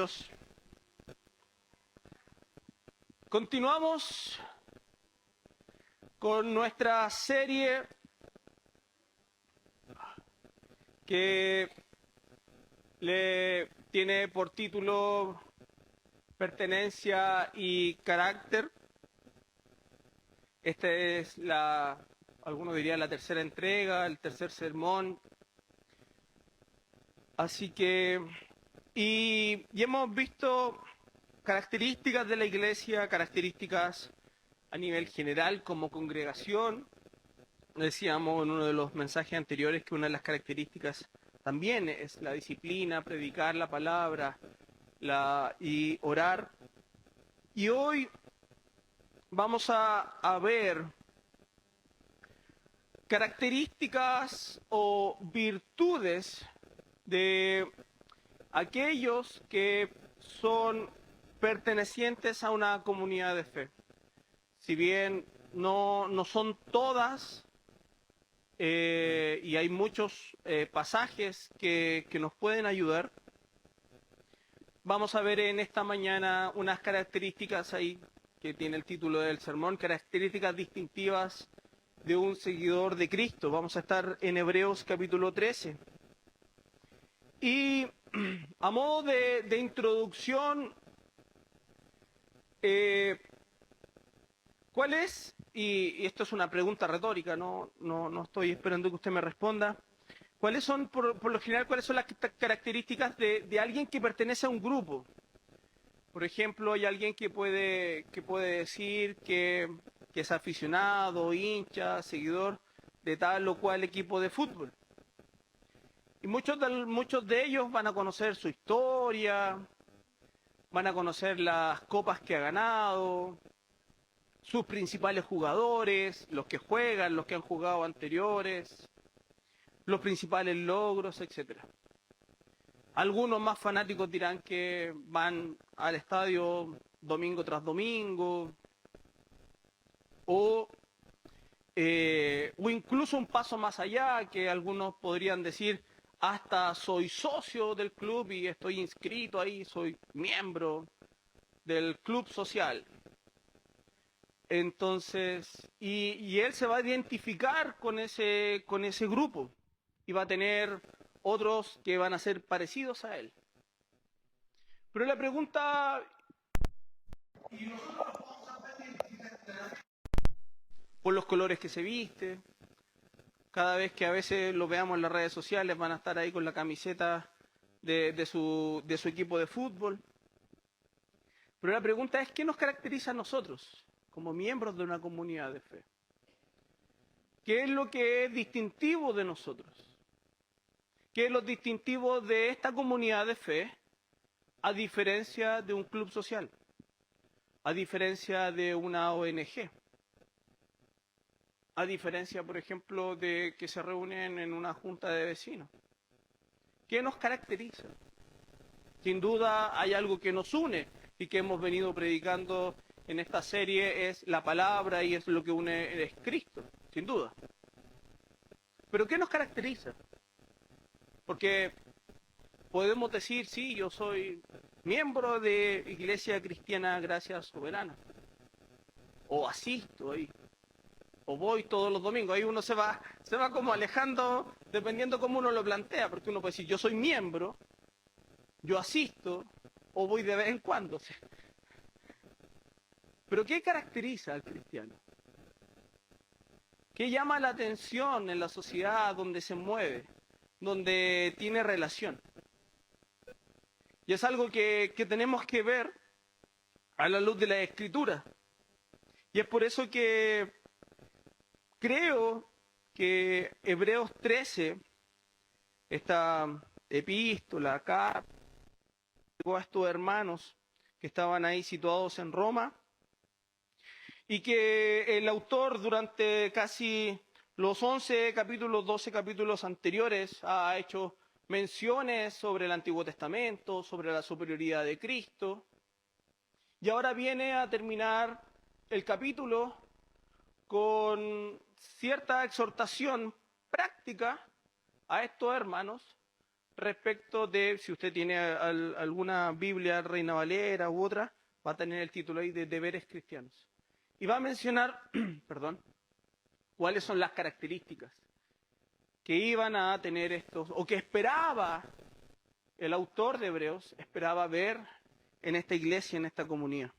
Dios. Continuamos con nuestra serie que le tiene por título Pertenencia y Carácter. Esta es algunos dirían la tercera entrega, el tercer sermón. Así que, y hemos visto características de la iglesia, características a nivel general como congregación. Decíamos en uno de los mensajes anteriores que una de las características también es la disciplina, predicar la palabra y orar. Y hoy vamos a ver características o virtudes de aquellos que son pertenecientes a una comunidad de fe. Si bien no son todas, y hay muchos pasajes que nos pueden ayudar, vamos a ver en esta mañana unas características ahí que tiene el título del sermón, características distintivas de un seguidor de Cristo. Vamos a estar en Hebreos capítulo 13. Y a modo de introducción, ¿cuál es? Y esto es una pregunta retórica, no estoy esperando que usted me responda. ¿Cuáles son, por lo general, cuáles son las características de alguien que pertenece a un grupo? Por ejemplo, hay alguien que puede decir que es aficionado, hincha, seguidor de tal o cual equipo de fútbol. Y muchos de ellos van a conocer su historia, van a conocer las copas que ha ganado, sus principales jugadores, los que juegan, los que han jugado anteriores, los principales logros, etc. Algunos más fanáticos dirán que van al estadio domingo tras domingo, o incluso un paso más allá, que algunos podrían decir, hasta soy socio del club y estoy inscrito ahí, soy miembro del club social. Entonces, y él se va a identificar con ese grupo y va a tener otros que van a ser parecidos a él. Pero la pregunta, y nosotros vamos a ver por los colores que se viste, cada vez que a veces lo veamos en las redes sociales van a estar ahí con la camiseta de su equipo de fútbol. Pero la pregunta es, ¿qué nos caracteriza a nosotros como miembros de una comunidad de fe? ¿Qué es lo que es distintivo de nosotros? ¿Qué es lo distintivo de esta comunidad de fe a diferencia de un club social? A diferencia de una ONG? A diferencia, por ejemplo, de que se reúnen en una junta de vecinos. ¿Qué nos caracteriza? Sin duda hay algo que nos une y que hemos venido predicando en esta serie, es la palabra y es lo que une, es Cristo, sin duda. Pero ¿qué nos caracteriza? Porque podemos decir, sí, yo soy miembro de Iglesia Cristiana Gracia Soberana, o asisto ahí, o voy todos los domingos. Ahí uno se va como alejando dependiendo cómo uno lo plantea, porque uno puede decir, yo soy miembro, yo asisto, o voy de vez en cuando. Pero ¿qué caracteriza al cristiano? ¿Qué llama la atención en la sociedad donde se mueve, donde tiene relación? Y es algo que tenemos que ver a la luz de la Escritura. Y es por eso que creo que Hebreos 13, esta epístola, acá, a estos hermanos que estaban ahí situados en Roma, y que el autor durante casi los 11 capítulos, 12 capítulos anteriores ha hecho menciones sobre el Antiguo Testamento, sobre la superioridad de Cristo, y ahora viene a terminar el capítulo con cierta exhortación práctica a estos hermanos respecto de, si usted tiene alguna Biblia Reina Valera u otra, va a tener el título ahí de deberes cristianos. Y va a mencionar, perdón, cuáles son las características que iban a tener estos, o que esperaba el autor de Hebreos, esperaba ver en esta iglesia, en esta comunidad.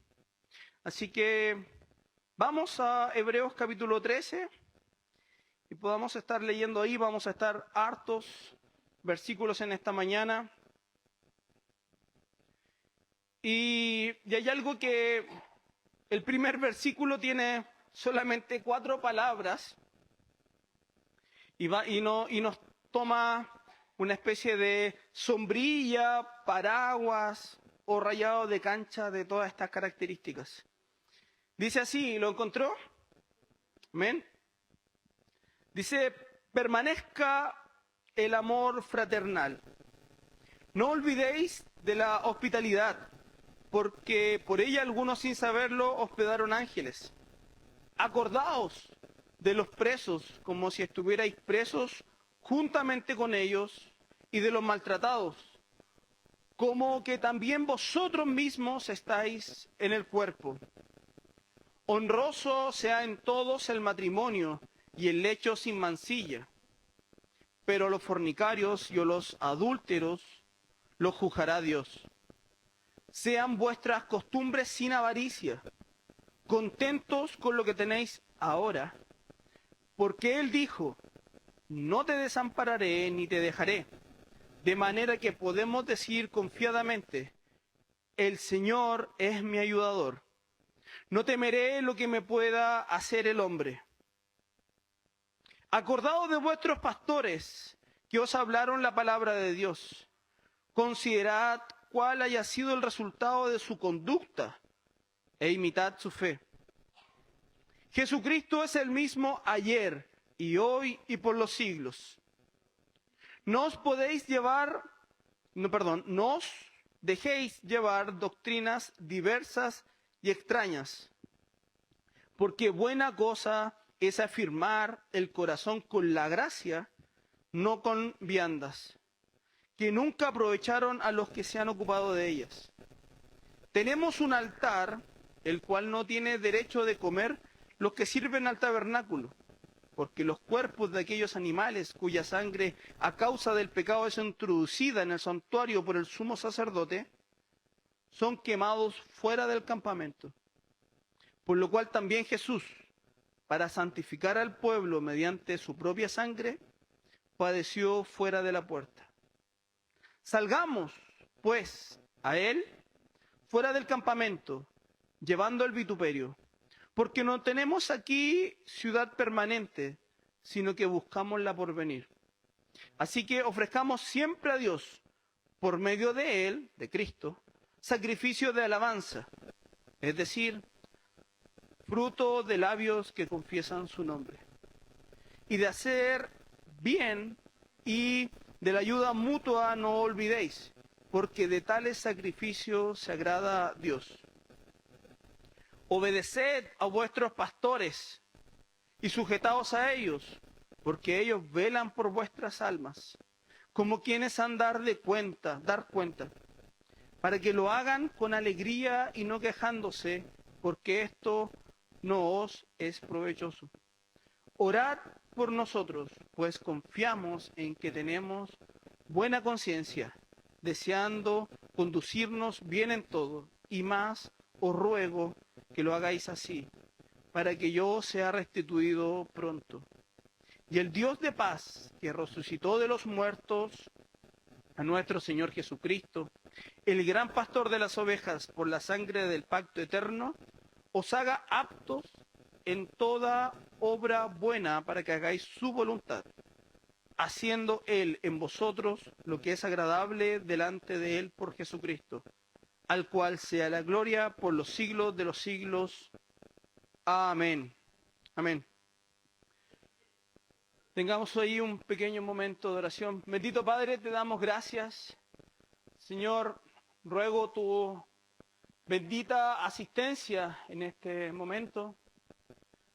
Así que vamos a Hebreos capítulo 13 y podamos estar leyendo ahí, vamos a estar hartos versículos en esta mañana. Y hay algo que el primer versículo tiene solamente 4 palabras y nos toma una especie de sombrilla, paraguas o rayado de cancha de todas estas características. Dice así, ¿lo encontró? Amén. Dice, permanezca el amor fraternal. No olvidéis de la hospitalidad, porque por ella algunos sin saberlo hospedaron ángeles. Acordaos de los presos como si estuvierais presos juntamente con ellos, y de los maltratados, como que también vosotros mismos estáis en el cuerpo. Honroso sea en todos el matrimonio y el lecho sin mancilla, pero los fornicarios y los adúlteros los juzgará Dios. Sean vuestras costumbres sin avaricia, contentos con lo que tenéis ahora, porque Él dijo, no te desampararé ni te dejaré, de manera que podemos decir confiadamente, el Señor es mi ayudador. No temeré lo que me pueda hacer el hombre. Acordaos de vuestros pastores que os hablaron la palabra de Dios. Considerad cuál haya sido el resultado de su conducta e imitad su fe. Jesucristo es el mismo ayer y hoy y por los siglos. No os dejéis llevar doctrinas diversas y extrañas, porque buena cosa es afirmar el corazón con la gracia, no con viandas, que nunca aprovecharon a los que se han ocupado de ellas. Tenemos un altar, el cual no tiene derecho de comer los que sirven al tabernáculo, porque los cuerpos de aquellos animales cuya sangre a causa del pecado es introducida en el santuario por el sumo sacerdote, son quemados fuera del campamento. Por lo cual también Jesús, para santificar al pueblo mediante su propia sangre, padeció fuera de la puerta. Salgamos, pues, a él fuera del campamento, llevando el vituperio, porque no tenemos aquí ciudad permanente, sino que buscamos la porvenir. Así que ofrezcamos siempre a Dios, por medio de Él, de Cristo, sacrificio de alabanza, es decir, fruto de labios que confiesan su nombre. Y de hacer bien y de la ayuda mutua no olvidéis, porque de tales sacrificios se agrada a Dios. Obedeced a vuestros pastores y sujetaos a ellos, porque ellos velan por vuestras almas, como quienes han dar cuenta, para que lo hagan con alegría y no quejándose, porque esto no os es provechoso. Orad por nosotros, pues confiamos en que tenemos buena conciencia, deseando conducirnos bien en todo, y más os ruego que lo hagáis así, para que yo sea restituido pronto. Y el Dios de paz, que resucitó de los muertos a nuestro Señor Jesucristo, el gran pastor de las ovejas por la sangre del pacto eterno, os haga aptos en toda obra buena para que hagáis su voluntad, haciendo Él en vosotros lo que es agradable delante de Él por Jesucristo, al cual sea la gloria por los siglos de los siglos. Amén. Amén. Tengamos ahí un pequeño momento de oración. Bendito Padre, te damos gracias. Señor, ruego tu bendita asistencia en este momento.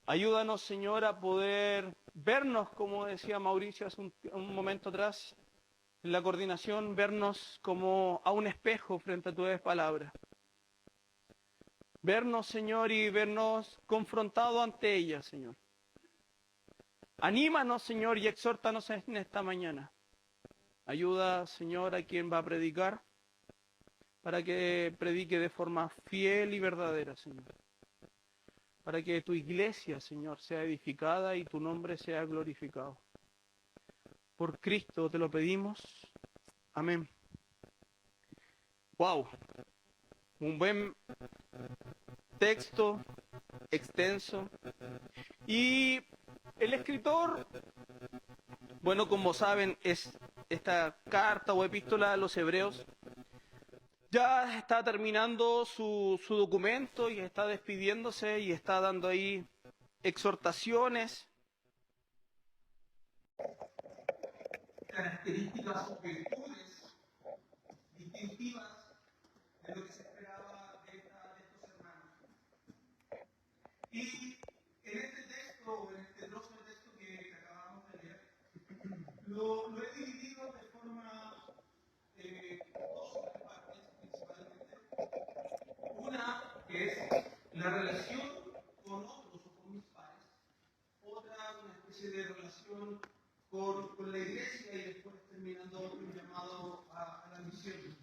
Ayúdanos, Señor, a poder vernos, como decía Mauricio hace un momento atrás, en la coordinación, vernos como a un espejo frente a tu palabra. Vernos, Señor, y vernos confrontados ante ella, Señor. Anímanos, Señor, y exhórtanos en esta mañana. Ayuda, Señor, a quien va a predicar, para que predique de forma fiel y verdadera, Señor. Para que tu iglesia, Señor, sea edificada y tu nombre sea glorificado. Por Cristo te lo pedimos. Amén. Wow. Un buen texto, extenso. Y el escritor, bueno, como saben, es esta carta o epístola a los hebreos. Ya está terminando su documento y está despidiéndose y está dando ahí exhortaciones, características o virtudes distintivas de lo que se esperaba de estos hermanos. Y en este texto, o en este trozo de texto que acabamos de leer, lo he dividido de forma dos partes principalmente. Una que es la relación con otros o con mis pares. Otra, una especie de relación con la iglesia y después terminando un llamado a la misión.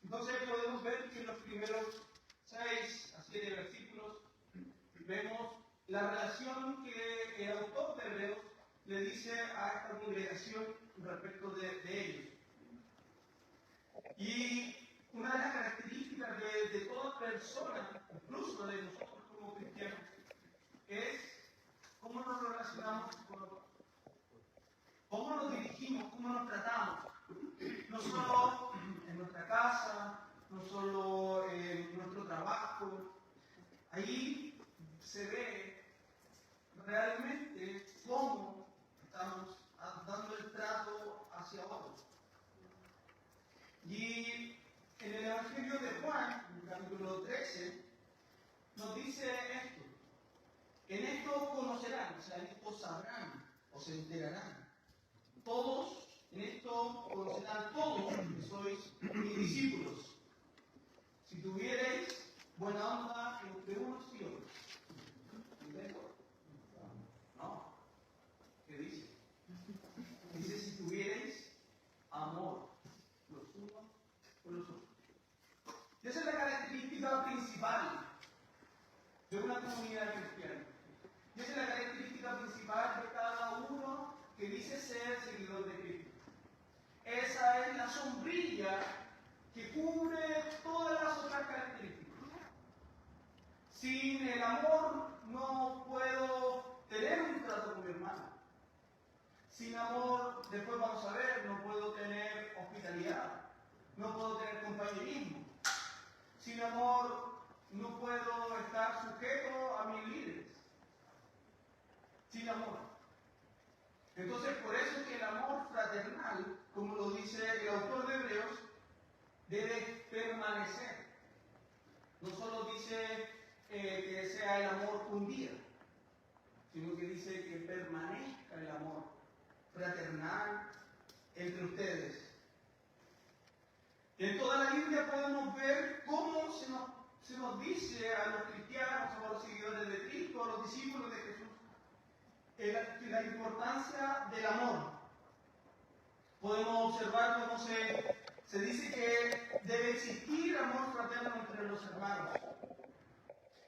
Entonces podemos ver que en los primeros 6 a 7 versículos vemos la relación que el autor de Hebreos le dice a esta congregación respecto de ellos. Y una de las características de toda persona, incluso de nosotros como cristianos, es cómo nos relacionamos con otros, cómo nos dirigimos, cómo nos tratamos. No solo en nuestra casa, no solo en nuestro trabajo. Ahí se ve realmente cómo estamos dando el trato hacia otros. Y en el Evangelio de Juan, en el capítulo 13, nos dice esto. En esto conocerán, o sea, en esto sabrán o se enterarán. Todos, en esto conocerán todos que sois mis discípulos. Si tuvierais buena onda entre unos y otros. ¿Entendés? No. ¿Qué dice? Dice si tuvierais amor los unos por los otros. Y esa es la característica principal de una comunidad cristiana. Y esa es la característica principal de cada uno que dice ser seguidor de Cristo. Esa es la sombrilla que cubre todas las otras características. Sin el amor no puedo tener un trato con mi hermano. Sin amor, después vamos a ver, no puedo tener hospitalidad, no puedo tener compañerismo. Sin amor, no puedo estar sujeto a mis líderes. Sin amor. Entonces, por eso es que el amor fraternal, como lo dice el autor de Hebreos, debe permanecer. No solo dice que sea el amor un día, sino que dice que permanezca el amor fraternal entre ustedes. En toda la Biblia podemos ver cómo se nos dice a los cristianos, a los seguidores de Cristo, a los discípulos de Jesús, la importancia del amor. Podemos observar cómo se dice que debe existir amor fraterno entre los hermanos,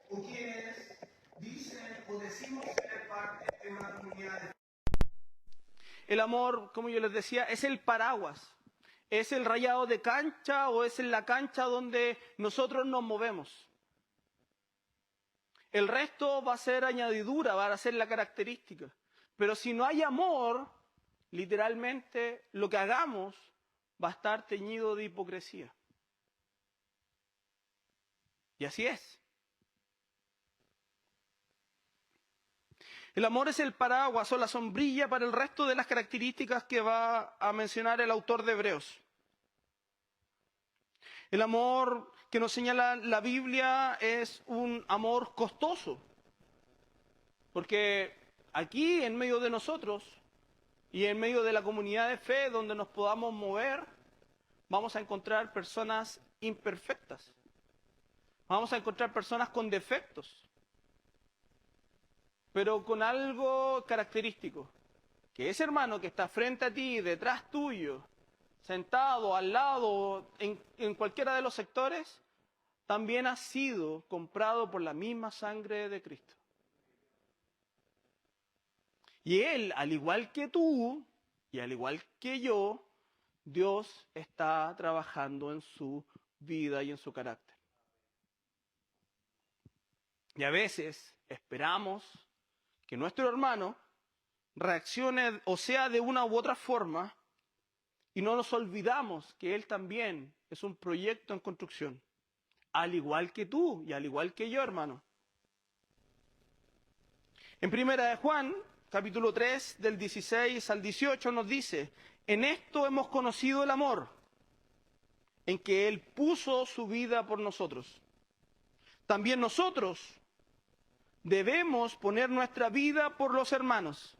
o quienes dicen o decimos ser parte de una comunidad de... El amor, como yo les decía, es el paraguas, es el rayado de cancha o es en la cancha donde nosotros nos movemos. El resto va a ser añadidura, va a ser la característica. Pero si no hay amor, literalmente lo que hagamos va a estar teñido de hipocresía. Y así es. El amor es el paraguas o la sombrilla para el resto de las características que va a mencionar el autor de Hebreos. El amor que nos señala la Biblia es un amor costoso. Porque aquí, en medio de nosotros, Y en medio de la comunidad de fe donde nos podamos mover, vamos a encontrar personas imperfectas. Vamos a encontrar personas con defectos, pero con algo característico, que ese hermano que está frente a ti, detrás tuyo, sentado, al lado, en cualquiera de los sectores, también ha sido comprado por la misma sangre de Cristo. Y él, al igual que tú, y al igual que yo, Dios está trabajando en su vida y en su carácter. Y a veces esperamos que nuestro hermano reaccione o sea de una u otra forma y no nos olvidamos que él también es un proyecto en construcción, al igual que tú y al igual que yo, hermano. En Primera de Juan, capítulo 3, del 16 al 18 nos dice: en esto hemos conocido el amor, en que Él puso su vida por nosotros. También nosotros debemos poner nuestra vida por los hermanos,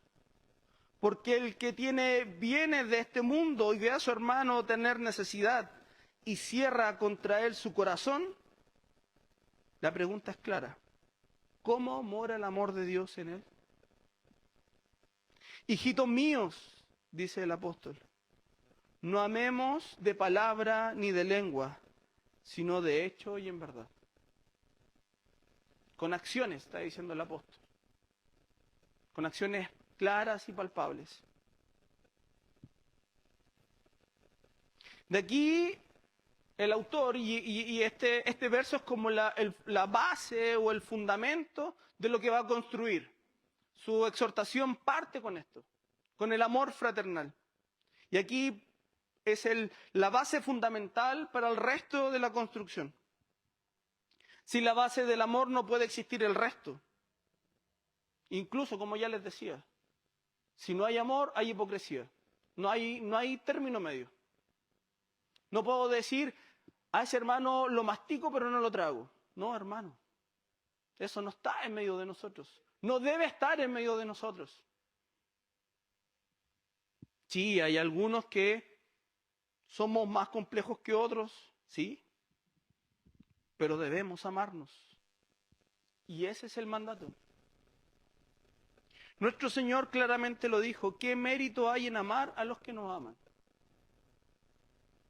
porque el que tiene bienes de este mundo y ve a su hermano tener necesidad y cierra contra él su corazón, la pregunta es clara: ¿cómo mora el amor de Dios en él? Hijitos míos, dice el apóstol, no amemos de palabra ni de lengua, sino de hecho y en verdad. Con acciones, está diciendo el apóstol. Con acciones claras y palpables. De aquí el autor, y este verso es como la base o el fundamento de lo que va a construir. Su exhortación parte con esto, con el amor fraternal. Y aquí es la base fundamental para el resto de la construcción. Sin la base del amor no puede existir el resto. Incluso, como ya les decía, si no hay amor, hay hipocresía. No hay término medio. No puedo decir: a ese hermano lo mastico pero no lo trago. No, hermano. Eso no está en medio de nosotros. No debe estar en medio de nosotros. Sí, hay algunos que somos más complejos que otros, sí, pero debemos amarnos. Y ese es el mandato. Nuestro Señor claramente lo dijo: ¿qué mérito hay en amar a los que nos aman?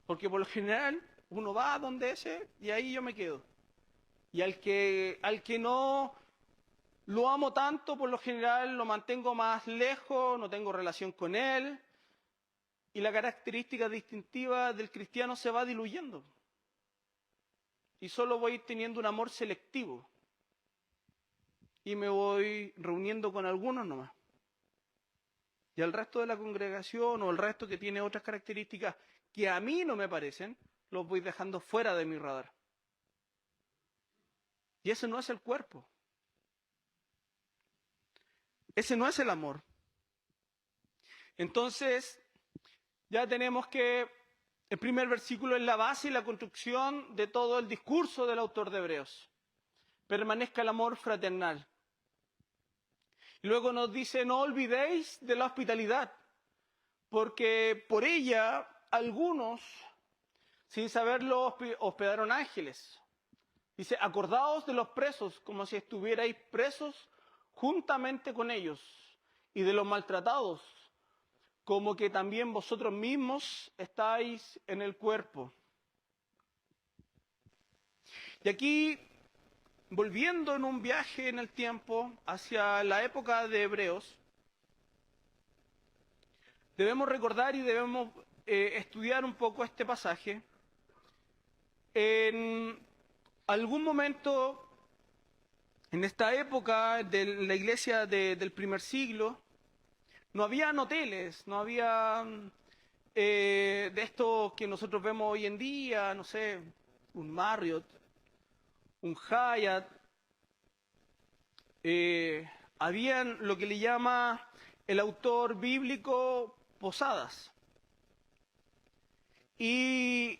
Porque por lo general uno va a donde ese y ahí yo me quedo. Y al que no lo amo tanto, por lo general lo mantengo más lejos, no tengo relación con él. Y la característica distintiva del cristiano se va diluyendo. Y solo voy teniendo un amor selectivo. Y me voy reuniendo con algunos nomás. Y al resto de la congregación o el resto que tiene otras características que a mí no me parecen, los voy dejando fuera de mi radar. Y ese no es el cuerpo. Ese no es el amor. Entonces, ya tenemos que el primer versículo es la base y la construcción de todo el discurso del autor de Hebreos. Permanezca el amor fraternal. Y luego nos dice: no olvidéis de la hospitalidad, porque por ella algunos, sin saberlo, hospedaron ángeles. Dice: acordaos de los presos como si estuvierais presos juntamente con ellos, y de los maltratados como que también vosotros mismos estáis en el cuerpo. Y aquí, volviendo en un viaje en el tiempo hacia la época de Hebreos, debemos recordar y debemos estudiar un poco este pasaje. En algún momento, en esta época de la iglesia del primer siglo, no habían hoteles, no había de estos que nosotros vemos hoy en día, no sé, un Marriott, un Hyatt. Habían lo que le llama el autor bíblico posadas. Y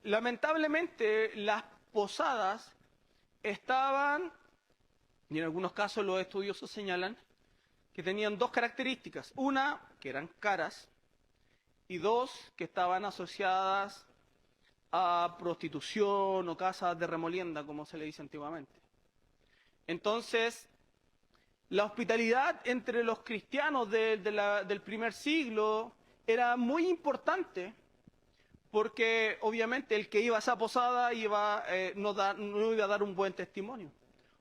lamentablemente las posadas estaban, y en algunos casos los estudiosos señalan, que tenían dos características. Una, que eran caras, y dos, que estaban asociadas a prostitución o casas de remolienda, como se le dice antiguamente. Entonces, la hospitalidad entre los cristianos del primer siglo era muy importante, porque obviamente el que iba a esa posada no iba a dar un buen testimonio,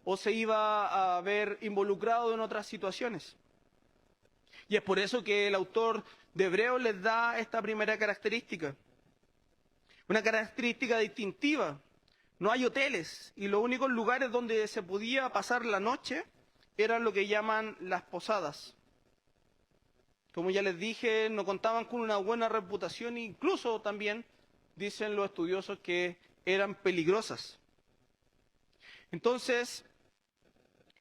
o se iba a ver involucrado en otras situaciones. Y es por eso que el autor de Hebreos les da esta primera característica. Una característica distintiva. No hay hoteles, y los únicos lugares donde se podía pasar la noche eran lo que llaman las posadas. Como ya les dije, no contaban con una buena reputación, e incluso también dicen los estudiosos que eran peligrosas. Entonces,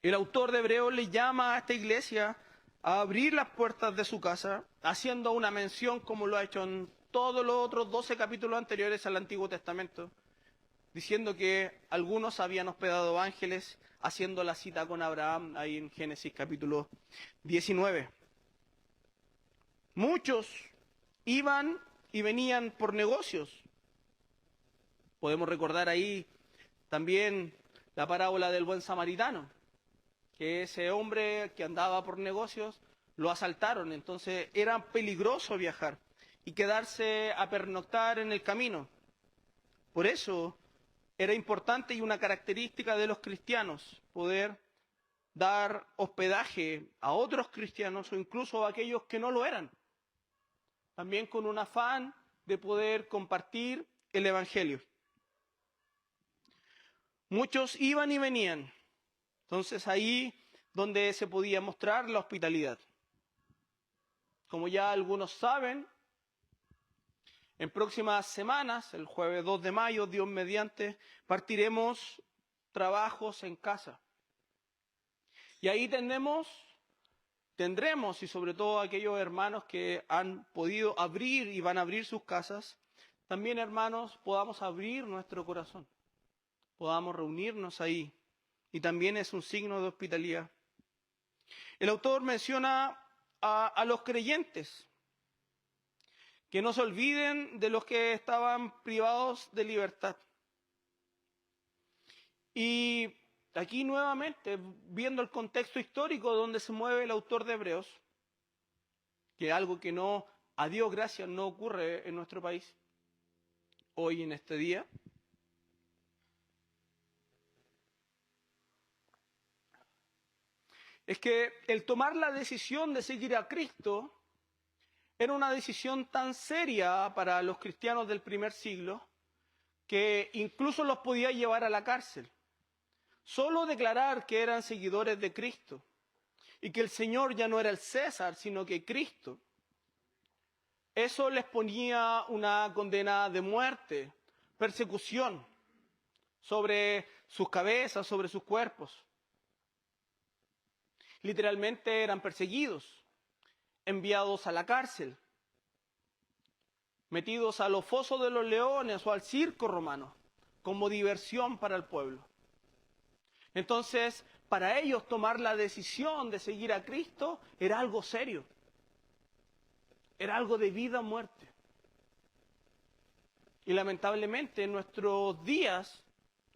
el autor de Hebreos le llama a esta iglesia a abrir las puertas de su casa, haciendo una mención, como lo ha hecho en todos los otros 12 capítulos anteriores al Antiguo Testamento, diciendo que algunos habían hospedado ángeles, haciendo la cita con Abraham ahí en Génesis capítulo 19. Muchos iban y venían por negocios. Podemos recordar ahí también la parábola del buen samaritano, que ese hombre que andaba por negocios lo asaltaron, entonces era peligroso viajar y quedarse a pernoctar en el camino. Por eso era importante y una característica de los cristianos poder dar hospedaje a otros cristianos o incluso a aquellos que no lo eran, también con un afán de poder compartir el Evangelio. Muchos iban y venían, entonces ahí donde se podía mostrar la hospitalidad. Como ya algunos saben, en próximas semanas, el jueves 2 de mayo, Dios mediante, partiremos trabajos en casa. Y ahí tendremos, y sobre todo aquellos hermanos que han podido abrir y van a abrir sus casas, también hermanos, podamos abrir nuestro corazón, podamos reunirnos ahí. Y también es un signo de hospitalidad. El autor menciona a los creyentes, que no se olviden de los que estaban privados de libertad. Y aquí nuevamente, viendo el contexto histórico donde se mueve el autor de Hebreos, que es algo que no, a Dios gracias, no ocurre en nuestro país, hoy en este día. Es que el tomar la decisión de seguir a Cristo era una decisión tan seria para los cristianos del primer siglo que incluso los podía llevar a la cárcel. Solo declarar que eran seguidores de Cristo y que el Señor ya no era el César, sino que Cristo, eso les ponía una condena de muerte, persecución sobre sus cabezas, sobre sus cuerpos. Literalmente eran perseguidos, enviados a la cárcel, metidos a los fosos de los leones o al circo romano, como diversión para el pueblo. Entonces, para ellos tomar la decisión de seguir a Cristo era algo serio, era algo de vida o muerte. Y lamentablemente en nuestros días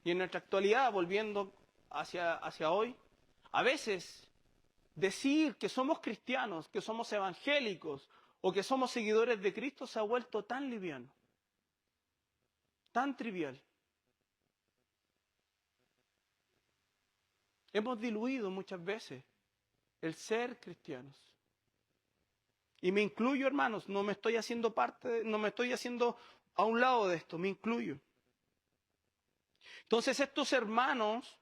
y en nuestra actualidad, volviendo hacia hoy, a veces decir que somos cristianos, que somos evangélicos o que somos seguidores de Cristo se ha vuelto tan liviano, tan trivial. Hemos diluido muchas veces el ser cristianos. Y me incluyo, hermanos, no me estoy haciendo a un lado de esto, me incluyo. Entonces estos hermanos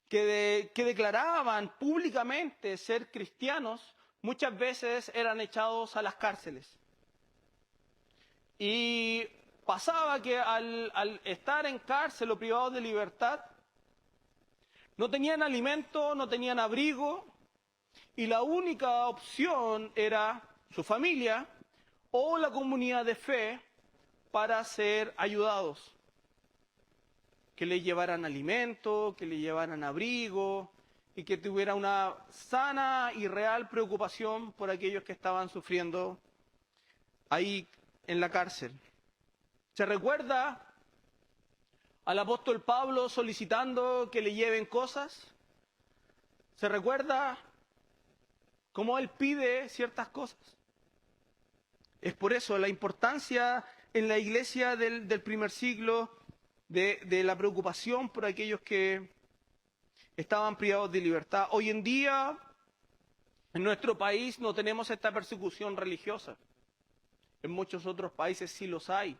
que declaraban públicamente ser cristianos, muchas veces eran echados a las cárceles. Y pasaba que al estar en cárcel o privados de libertad, no tenían alimento, no tenían abrigo, y la única opción era su familia o la comunidad de fe para ser ayudados. Que le llevaran alimento, que le llevaran abrigo, y que tuviera una sana y real preocupación por aquellos que estaban sufriendo ahí en la cárcel. Se recuerda al apóstol Pablo solicitando que le lleven cosas. Se recuerda cómo él pide ciertas cosas. Es por eso la importancia en la iglesia del primer siglo de la preocupación por aquellos que estaban privados de libertad. Hoy en día, en nuestro país no tenemos esta persecución religiosa. En muchos otros países sí los hay.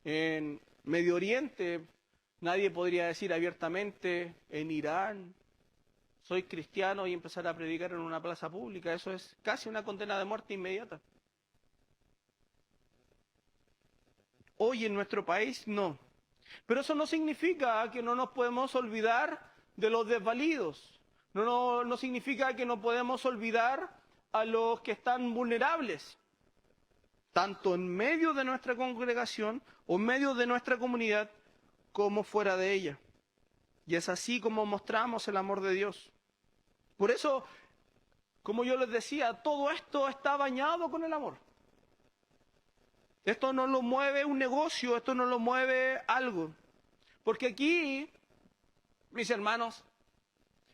En Medio Oriente nadie podría decir abiertamente, en Irán, soy cristiano y empezar a predicar en una plaza pública. Eso es casi una condena de muerte inmediata. Hoy en nuestro país no. Pero eso no significa que no nos podemos olvidar de los desvalidos. No significa que no podemos olvidar a los que están vulnerables, tanto en medio de nuestra congregación o en medio de nuestra comunidad como fuera de ella. Y es así como mostramos el amor de Dios. Por eso, como yo les decía, todo esto está bañado con el amor. Esto no lo mueve un negocio, esto no lo mueve algo. Porque aquí, mis hermanos,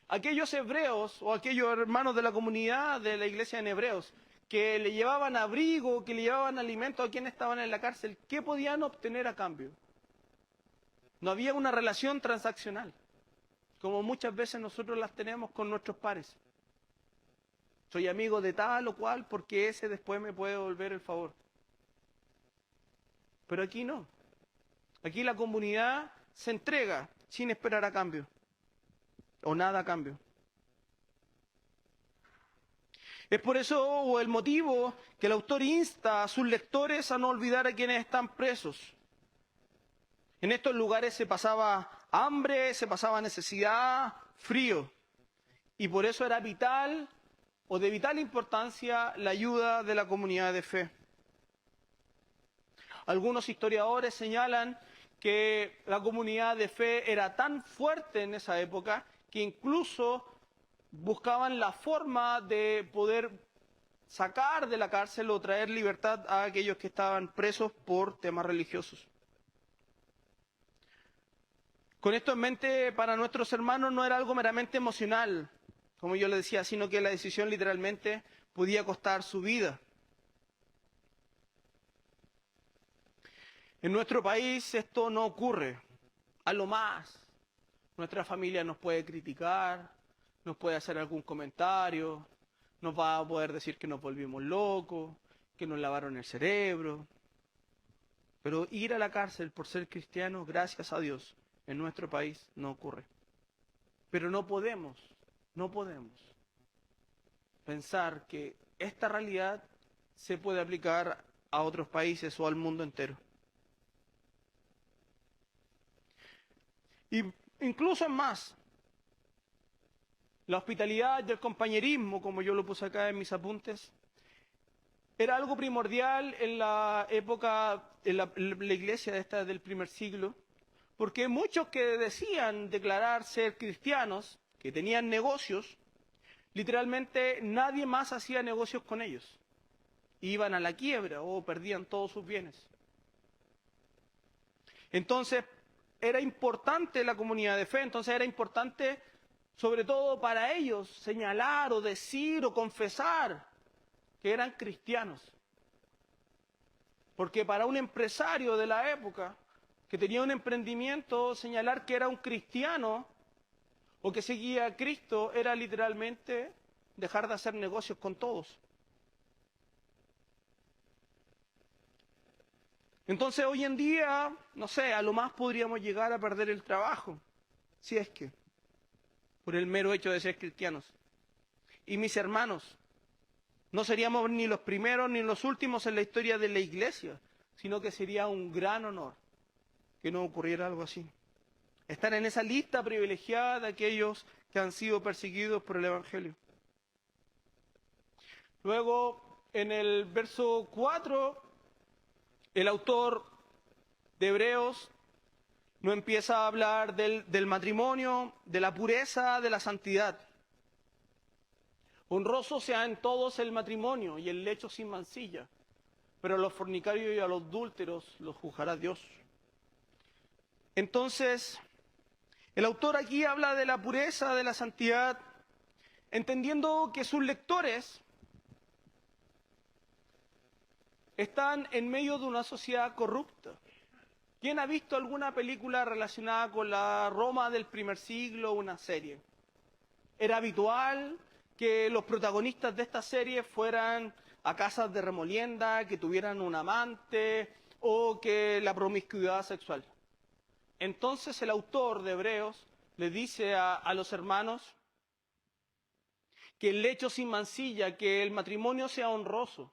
aquellos hebreos o aquellos hermanos de la comunidad de la iglesia en Hebreos, que le llevaban abrigo, que le llevaban alimento a quienes estaban en la cárcel, ¿qué podían obtener a cambio? No había una relación transaccional, como muchas veces nosotros las tenemos con nuestros pares. Soy amigo de tal o cual porque ese después me puede devolver el favor. Pero aquí no. Aquí la comunidad se entrega sin esperar a cambio, o nada a cambio. Es por eso o el motivo que el autor insta a sus lectores a no olvidar a quienes están presos. En estos lugares se pasaba hambre, se pasaba necesidad, frío. Y por eso era vital o de vital importancia la ayuda de la comunidad de fe. Algunos historiadores señalan que la comunidad de fe era tan fuerte en esa época que incluso buscaban la forma de poder sacar de la cárcel o traer libertad a aquellos que estaban presos por temas religiosos. Con esto en mente, para nuestros hermanos no era algo meramente emocional, como yo les decía, sino que la decisión literalmente podía costar su vida. En nuestro país esto no ocurre. A lo más, nuestra familia nos puede criticar, nos puede hacer algún comentario, nos va a poder decir que nos volvimos locos, que nos lavaron el cerebro. Pero ir a la cárcel por ser cristiano, gracias a Dios, en nuestro país no ocurre. Pero no podemos pensar que esta realidad se puede aplicar a otros países o al mundo entero. Y incluso es más, la hospitalidad y el compañerismo, como yo lo puse acá en mis apuntes, era algo primordial en la época, en la iglesia del primer siglo, porque muchos que decían declarar ser cristianos, que tenían negocios, literalmente nadie más hacía negocios con ellos. Iban a la quiebra o perdían todos sus bienes. Entonces, era importante la comunidad de fe, entonces era importante, sobre todo para ellos, señalar o decir o confesar que eran cristianos. Porque para un empresario de la época, que tenía un emprendimiento, señalar que era un cristiano o que seguía a Cristo era literalmente dejar de hacer negocios con todos. Entonces hoy en día, no sé, a lo más podríamos llegar a perder el trabajo, si es que, por el mero hecho de ser cristianos. Y mis hermanos, no seríamos ni los primeros ni los últimos en la historia de la iglesia, sino que sería un gran honor que no ocurriera algo así. Estar en esa lista privilegiada de aquellos que han sido perseguidos por el Evangelio. Luego, en el verso 4, el autor de Hebreos Nos empieza a hablar del matrimonio, de la pureza, de la santidad. Honroso sea en todos el matrimonio y el lecho sin mancilla, pero a los fornicarios y a los adúlteros los juzgará Dios. Entonces, el autor aquí habla de la pureza, de la santidad, entendiendo que sus lectores están en medio de una sociedad corrupta. ¿Quién ha visto alguna película relacionada con la Roma del primer siglo, una serie? Era habitual que los protagonistas de esta serie fueran a casas de remolienda, que tuvieran un amante o que la promiscuidad sexual. Entonces el autor de Hebreos le dice a los hermanos que el lecho sin mancilla, que el matrimonio sea honroso.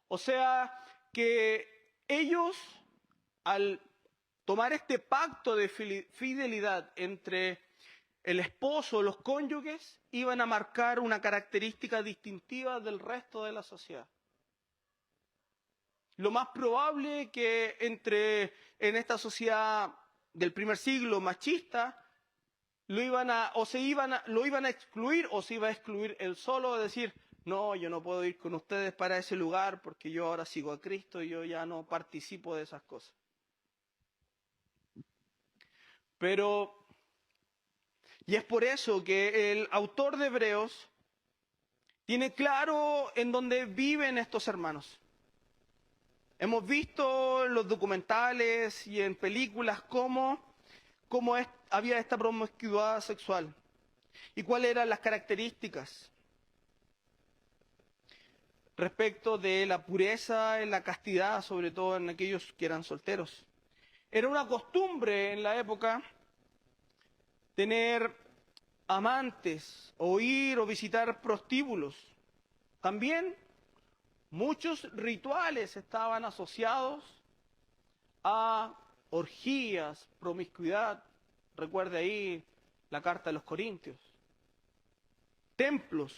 O sea, que ellos, al tomar este pacto de fidelidad entre el esposo, los cónyuges, iban a marcar una característica distintiva del resto de la sociedad. Lo más probable que en esta sociedad del primer siglo machista, lo iban a excluir o se iba a excluir él solo, decir, no, yo no puedo ir con ustedes para ese lugar porque yo ahora sigo a Cristo y yo ya no participo de esas cosas. Y es por eso que el autor de Hebreos tiene claro en dónde viven estos hermanos. Hemos visto en los documentales y en películas cómo había esta promiscuidad sexual y cuáles eran las características respecto de la pureza, en la castidad, sobre todo en aquellos que eran solteros. Era una costumbre en la época tener amantes o ir o visitar prostíbulos. También muchos rituales estaban asociados a orgías, promiscuidad. Recuerde ahí la carta de los Corintios. Templos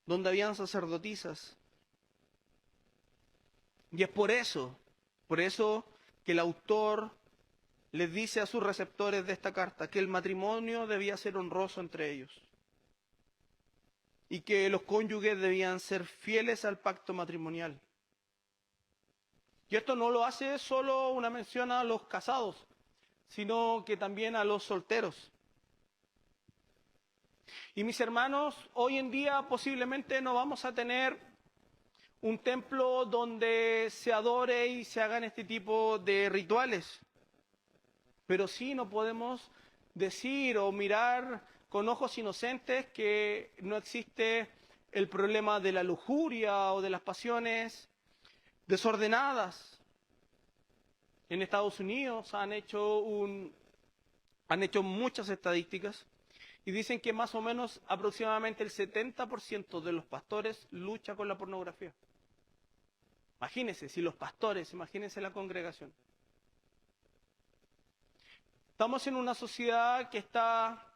donde habían sacerdotisas. Y es por eso que el autor les dice a sus receptores de esta carta que el matrimonio debía ser honroso entre ellos y que los cónyuges debían ser fieles al pacto matrimonial. Y esto no lo hace solo una mención a los casados, sino que también a los solteros. Y mis hermanos, hoy en día posiblemente no vamos a tener un templo donde se adore y se hagan este tipo de rituales. Pero sí no podemos decir o mirar con ojos inocentes que no existe el problema de la lujuria o de las pasiones desordenadas. En Estados Unidos han hecho muchas estadísticas y dicen que más o menos aproximadamente el 70% de los pastores lucha con la pornografía. Imagínense, si los pastores, imagínense la congregación. Estamos en una sociedad que está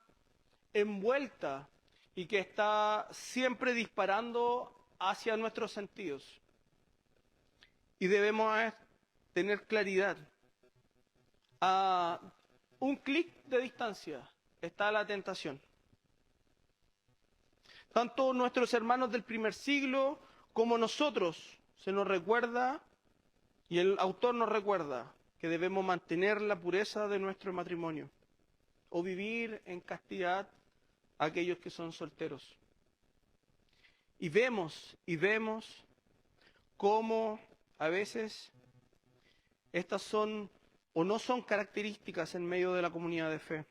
envuelta y que está siempre disparando hacia nuestros sentidos. Y debemos tener claridad. A un clic de distancia está la tentación. Tanto nuestros hermanos del primer siglo como nosotros se nos recuerda, y el autor nos recuerda, que debemos mantener la pureza de nuestro matrimonio o vivir en castidad a aquellos que son solteros. Y vemos cómo a veces estas son o no son características en medio de la comunidad de fe.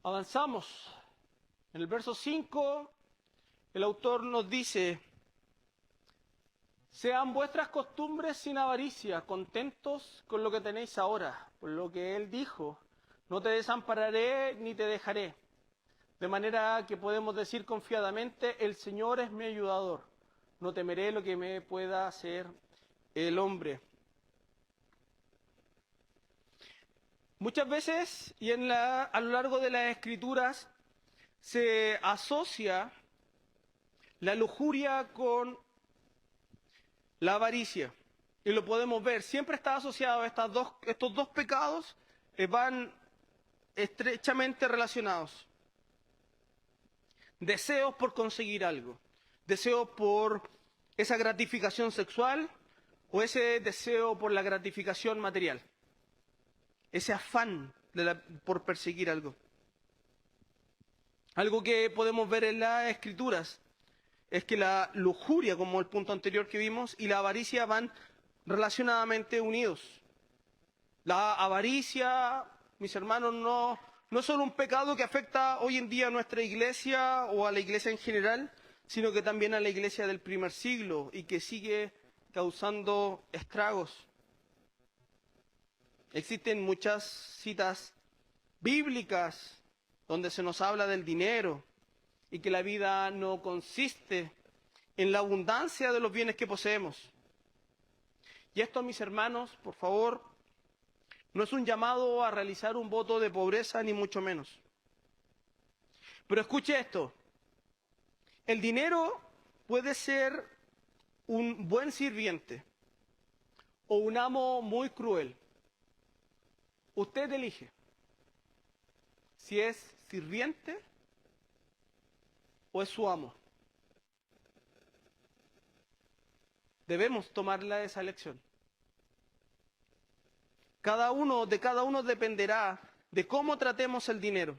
Avanzamos. En el verso 5, el autor nos dice: sean vuestras costumbres sin avaricia, contentos con lo que tenéis ahora, por lo que él dijo, no te desampararé ni te dejaré. De manera que podemos decir confiadamente, el Señor es mi ayudador, no temeré lo que me pueda hacer el hombre. Muchas veces, y a lo largo de las Escrituras, se asocia la lujuria con la avaricia. y lo podemos ver, siempre está asociado a estos dos pecados, van estrechamente relacionados. Deseos por conseguir algo, deseos por esa gratificación sexual o ese deseo por la gratificación material, ese afán por perseguir algo. Algo que podemos ver en las Escrituras es que la lujuria, como el punto anterior que vimos, y la avaricia van relacionadamente unidos. La avaricia, mis hermanos, no es solo un pecado que afecta hoy en día a nuestra iglesia o a la iglesia en general, sino que también a la iglesia del primer siglo y que sigue causando estragos. Existen muchas citas bíblicas donde se nos habla del dinero y que la vida no consiste en la abundancia de los bienes que poseemos. Y esto, mis hermanos, por favor, no es un llamado a realizar un voto de pobreza, ni mucho menos. Pero escuche esto, el dinero puede ser un buen sirviente o un amo muy cruel. Usted elige si es sirviente o es su amo. Debemos tomar esa elección. De cada uno dependerá de cómo tratemos el dinero.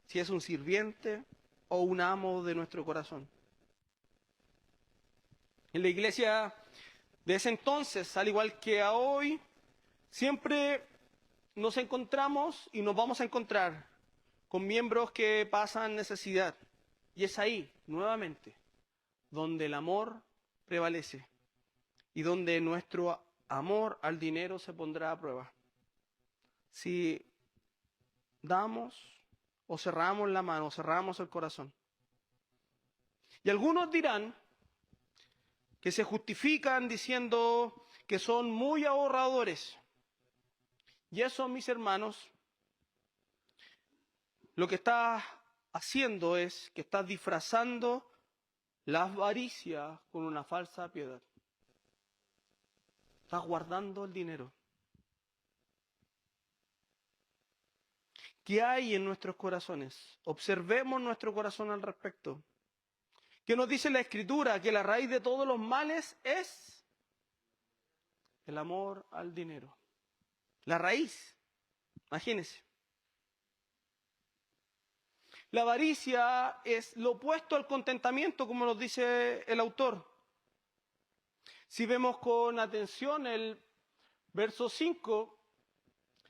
Si es un sirviente o un amo de nuestro corazón. En la iglesia de ese entonces, al igual que a hoy, siempre nos encontramos y nos vamos a encontrar con miembros que pasan necesidad. Y es ahí, nuevamente, donde el amor prevalece y donde nuestro amor al dinero se pondrá a prueba. Si damos o cerramos la mano, cerramos el corazón. Y algunos dirán que se justifican diciendo que son muy ahorradores. Y eso, mis hermanos, lo que está haciendo es que está disfrazando la avaricia con una falsa piedad. Estás guardando el dinero. ¿Qué hay en nuestros corazones? Observemos nuestro corazón al respecto. ¿Qué nos dice la Escritura? Que la raíz de todos los males es el amor al dinero. La raíz, imagínense. La avaricia es lo opuesto al contentamiento, como nos dice el autor. Si vemos con atención el verso 5,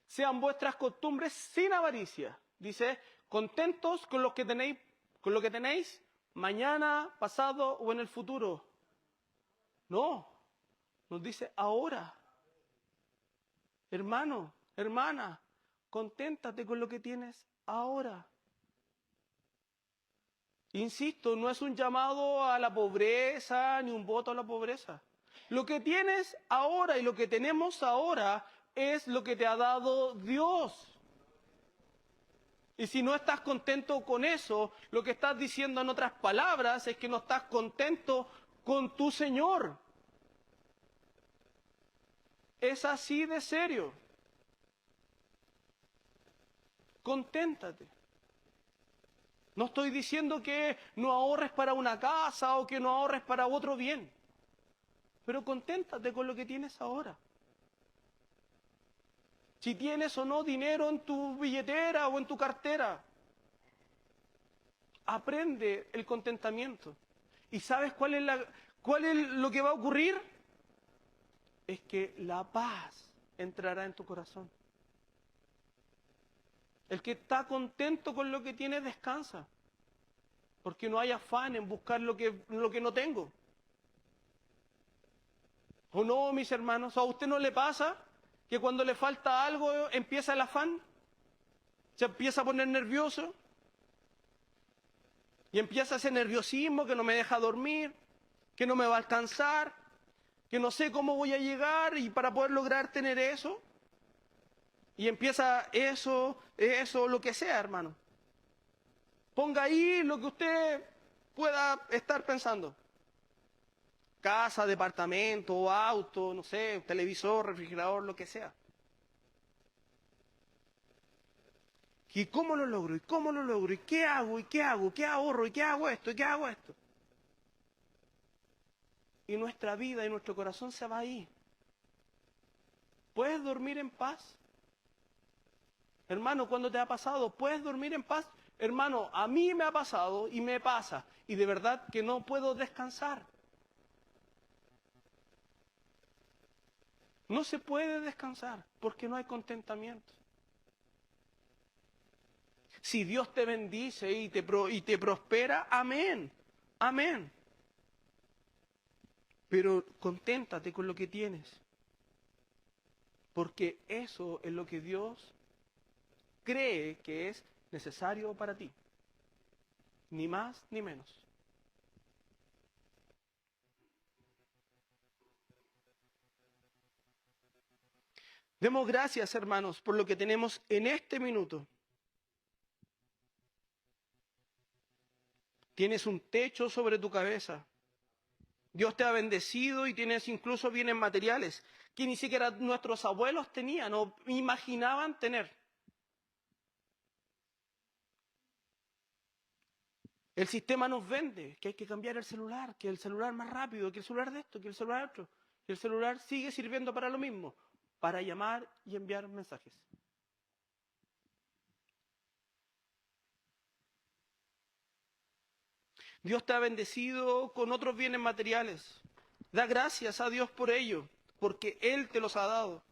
sean vuestras costumbres sin avaricia. Dice, contentos con lo que tenéis mañana, pasado o en el futuro. No, nos dice ahora. Hermano, hermana, conténtate con lo que tienes ahora. Insisto, no es un llamado a la pobreza ni un voto a la pobreza. Lo que tienes ahora y lo que tenemos ahora es lo que te ha dado Dios. Y si no estás contento con eso, lo que estás diciendo en otras palabras es que no estás contento con tu Señor. Es así de serio. Conténtate. No estoy diciendo que no ahorres para una casa o que no ahorres para otro bien. Pero conténtate con lo que tienes ahora. Si tienes o no dinero en tu billetera o en tu cartera, aprende el contentamiento. ¿Y sabes cuál es lo que va a ocurrir? Es que la paz entrará en tu corazón. El que está contento con lo que tiene descansa, porque no hay afán en buscar lo que no tengo. ¿O no, mis hermanos? ¿A usted no le pasa que cuando le falta algo empieza el afán? Se empieza a poner nervioso y empieza ese nerviosismo que no me deja dormir, que no me va a alcanzar, que no sé cómo voy a llegar y para poder lograr tener eso. Y empieza eso, lo que sea, hermano. Ponga ahí lo que usted pueda estar pensando. casa, departamento, auto, no sé, televisor, refrigerador, lo que sea. ¿Y cómo lo logro? ¿Y cómo lo logro? ¿Y qué hago? ¿Y qué hago? ¿Qué ahorro? ¿Y qué hago esto? ¿Y qué hago esto? Y nuestra vida y nuestro corazón se va ahí. ¿Puedes dormir en paz? Hermano, ¿cuándo te ha pasado? ¿Puedes dormir en paz? Hermano, a mí me ha pasado y me pasa. Y de verdad que no puedo descansar. No se puede descansar porque no hay contentamiento. Si Dios te bendice y te prospera, amén, amén. Pero conténtate con lo que tienes. Porque eso es lo que Dios cree que es necesario para ti. Ni más ni menos. Demos gracias, hermanos, por lo que tenemos en este minuto. Tienes un techo sobre tu cabeza. Dios te ha bendecido y tienes incluso bienes materiales que ni siquiera nuestros abuelos tenían o imaginaban tener. El sistema nos vende que hay que cambiar el celular, que el celular más rápido, que el celular de esto, que el celular de otro. Y el celular sigue sirviendo para lo mismo, para llamar y enviar mensajes. Dios te ha bendecido con otros bienes materiales. Da gracias a Dios por ello, porque Él te los ha dado.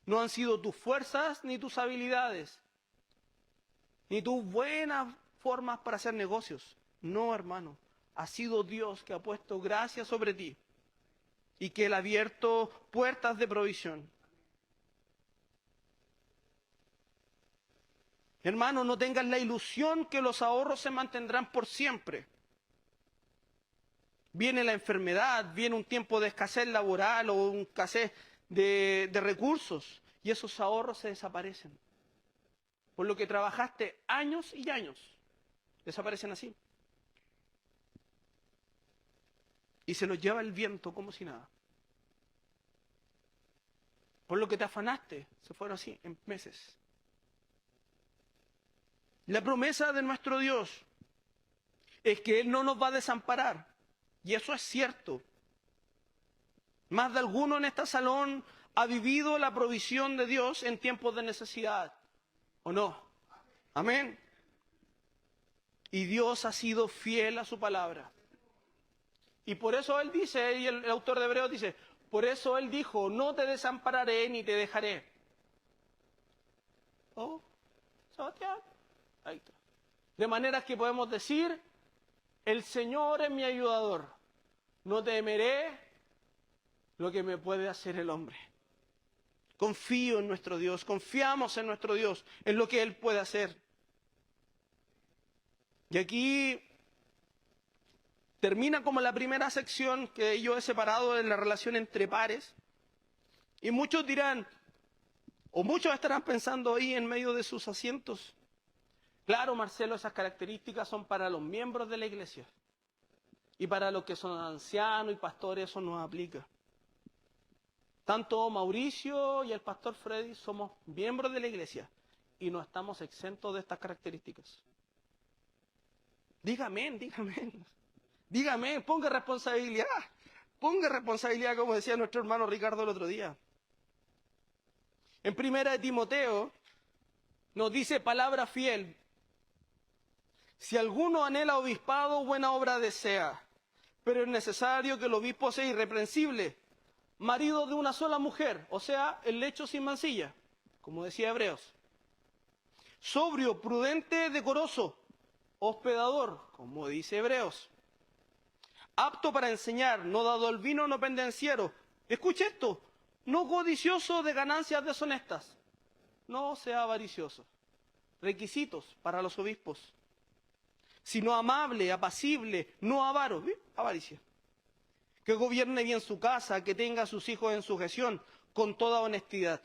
No han sido tus fuerzas ni tus habilidades, ni tus buenas formas para hacer negocios. No, hermano. Ha sido Dios que ha puesto gracia sobre ti y que Él ha abierto puertas de provisión. Hermano, no tengas la ilusión que los ahorros se mantendrán por siempre. Viene la enfermedad, viene un tiempo de escasez laboral o un escasez de recursos y esos ahorros se desaparecen. Por lo que trabajaste años y años, desaparecen así. Y se los lleva el viento como si nada. Por lo que te afanaste, se fueron así en meses. La promesa de nuestro Dios es que Él no nos va a desamparar. Y eso es cierto. Más de alguno en este salón ha vivido la provisión de Dios en tiempos de necesidad. ¿O no? Amén. Y Dios ha sido fiel a su palabra. Y por eso Él dice, y el autor de Hebreos dice, por eso Él dijo, no te desampararé ni te dejaré. Oh, Sebastián, ahí está. De manera que podemos decir, el Señor es mi ayudador, no temeré lo que me puede hacer el hombre. Confío en nuestro Dios, confiamos en nuestro Dios, en lo que Él puede hacer. Y aquí termina como la primera sección que yo he separado de la relación entre pares. Y muchos dirán, o muchos estarán pensando ahí en medio de sus asientos, claro, Marcelo, esas características son para los miembros de la iglesia. Y para los que son ancianos y pastores eso no aplica. Tanto Mauricio y el pastor Freddy somos miembros de la iglesia y no estamos exentos de estas características. Dígame, ponga responsabilidad como decía nuestro hermano Ricardo el otro día. En 1 Timoteo nos dice palabra fiel. Si alguno anhela obispado, buena obra desea, pero es necesario que el obispo sea irreprensible, marido de una sola mujer, o sea, el lecho sin mancilla, como decía Hebreos. Sobrio, prudente, decoroso, hospedador, como dice Hebreos. Apto para enseñar, no dado al vino, no pendenciero. Escuche esto, no codicioso de ganancias deshonestas, no sea avaricioso. Requisitos para los obispos. Sino amable, apacible, no avaro, avaricia. Que gobierne bien su casa, que tenga a sus hijos en sujeción, con toda honestidad.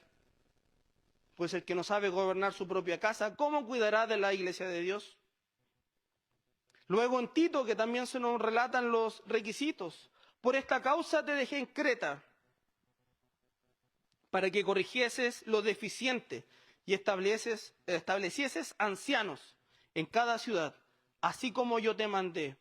Pues el que no sabe gobernar su propia casa, ¿cómo cuidará de la iglesia de Dios? Luego en Tito, que también se nos relatan los requisitos. Por esta causa te dejé en Creta, para que corrigieses lo deficiente y establecieses ancianos en cada ciudad, así como yo te mandé.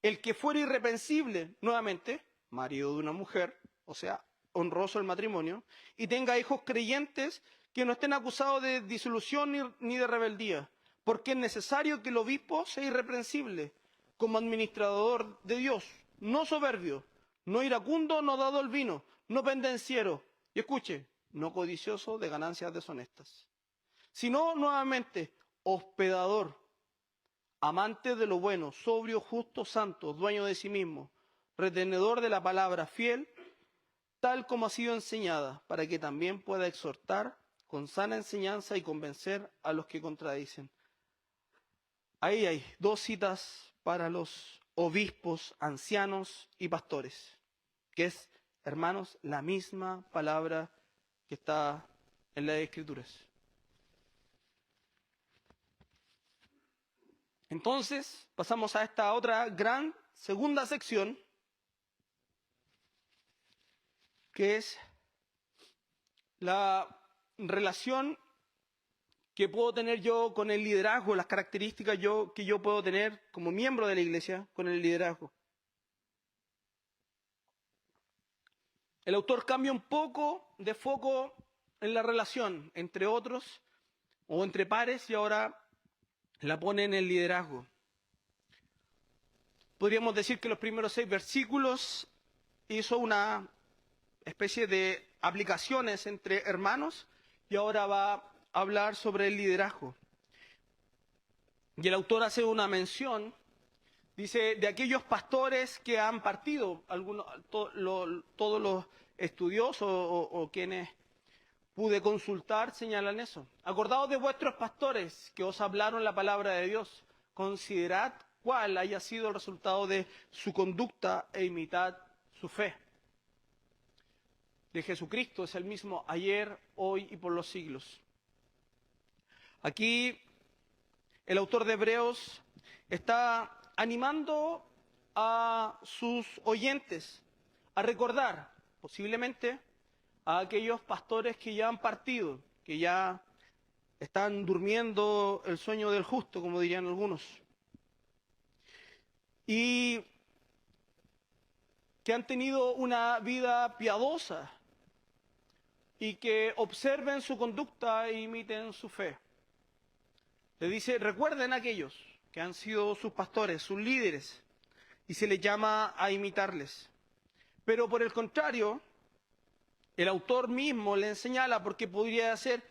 El que fuera irreprensible, nuevamente, marido de una mujer, o sea, honroso el matrimonio, y tenga hijos creyentes que no estén acusados de disolución ni de rebeldía, porque es necesario que el obispo sea irreprensible, como administrador de Dios, no soberbio, no iracundo, no dado al vino, no pendenciero, y escuche, no codicioso de ganancias deshonestas, sino nuevamente hospedador, amante de lo bueno, sobrio, justo, santo, dueño de sí mismo, retenedor de la palabra, fiel, tal como ha sido enseñada, para que también pueda exhortar con sana enseñanza y convencer a los que contradicen. Ahí hay dos citas para los obispos, ancianos y pastores, que es, hermanos, la misma palabra que está en las Escrituras. Entonces, pasamos a esta otra gran segunda sección, que es la relación que puedo tener yo con el liderazgo, las características que yo puedo tener como miembro de la iglesia con el liderazgo. El autor cambia un poco de foco en la relación entre otros o entre pares y ahora la pone en el liderazgo. Podríamos decir que los primeros 6 versículos hizo una especie de aplicaciones entre hermanos y ahora va a hablar sobre el liderazgo. Y el autor hace una mención, dice, de aquellos pastores que han partido, todos los estudiosos o quienes pude consultar señalan eso. Acordaos de vuestros pastores que os hablaron la palabra de Dios. Considerad cuál haya sido el resultado de su conducta e imitad su fe. De Jesucristo es el mismo ayer, hoy y por los siglos. Aquí el autor de Hebreos está animando a sus oyentes a recordar, posiblemente, a aquellos pastores que ya han partido, que ya están durmiendo el sueño del justo, como dirían algunos, y que han tenido una vida piadosa y que observen su conducta e imiten su fe. Le dice, recuerden a aquellos que han sido sus pastores, sus líderes, y se les llama a imitarles. Pero por el contrario, el autor mismo le señala, porque podría ser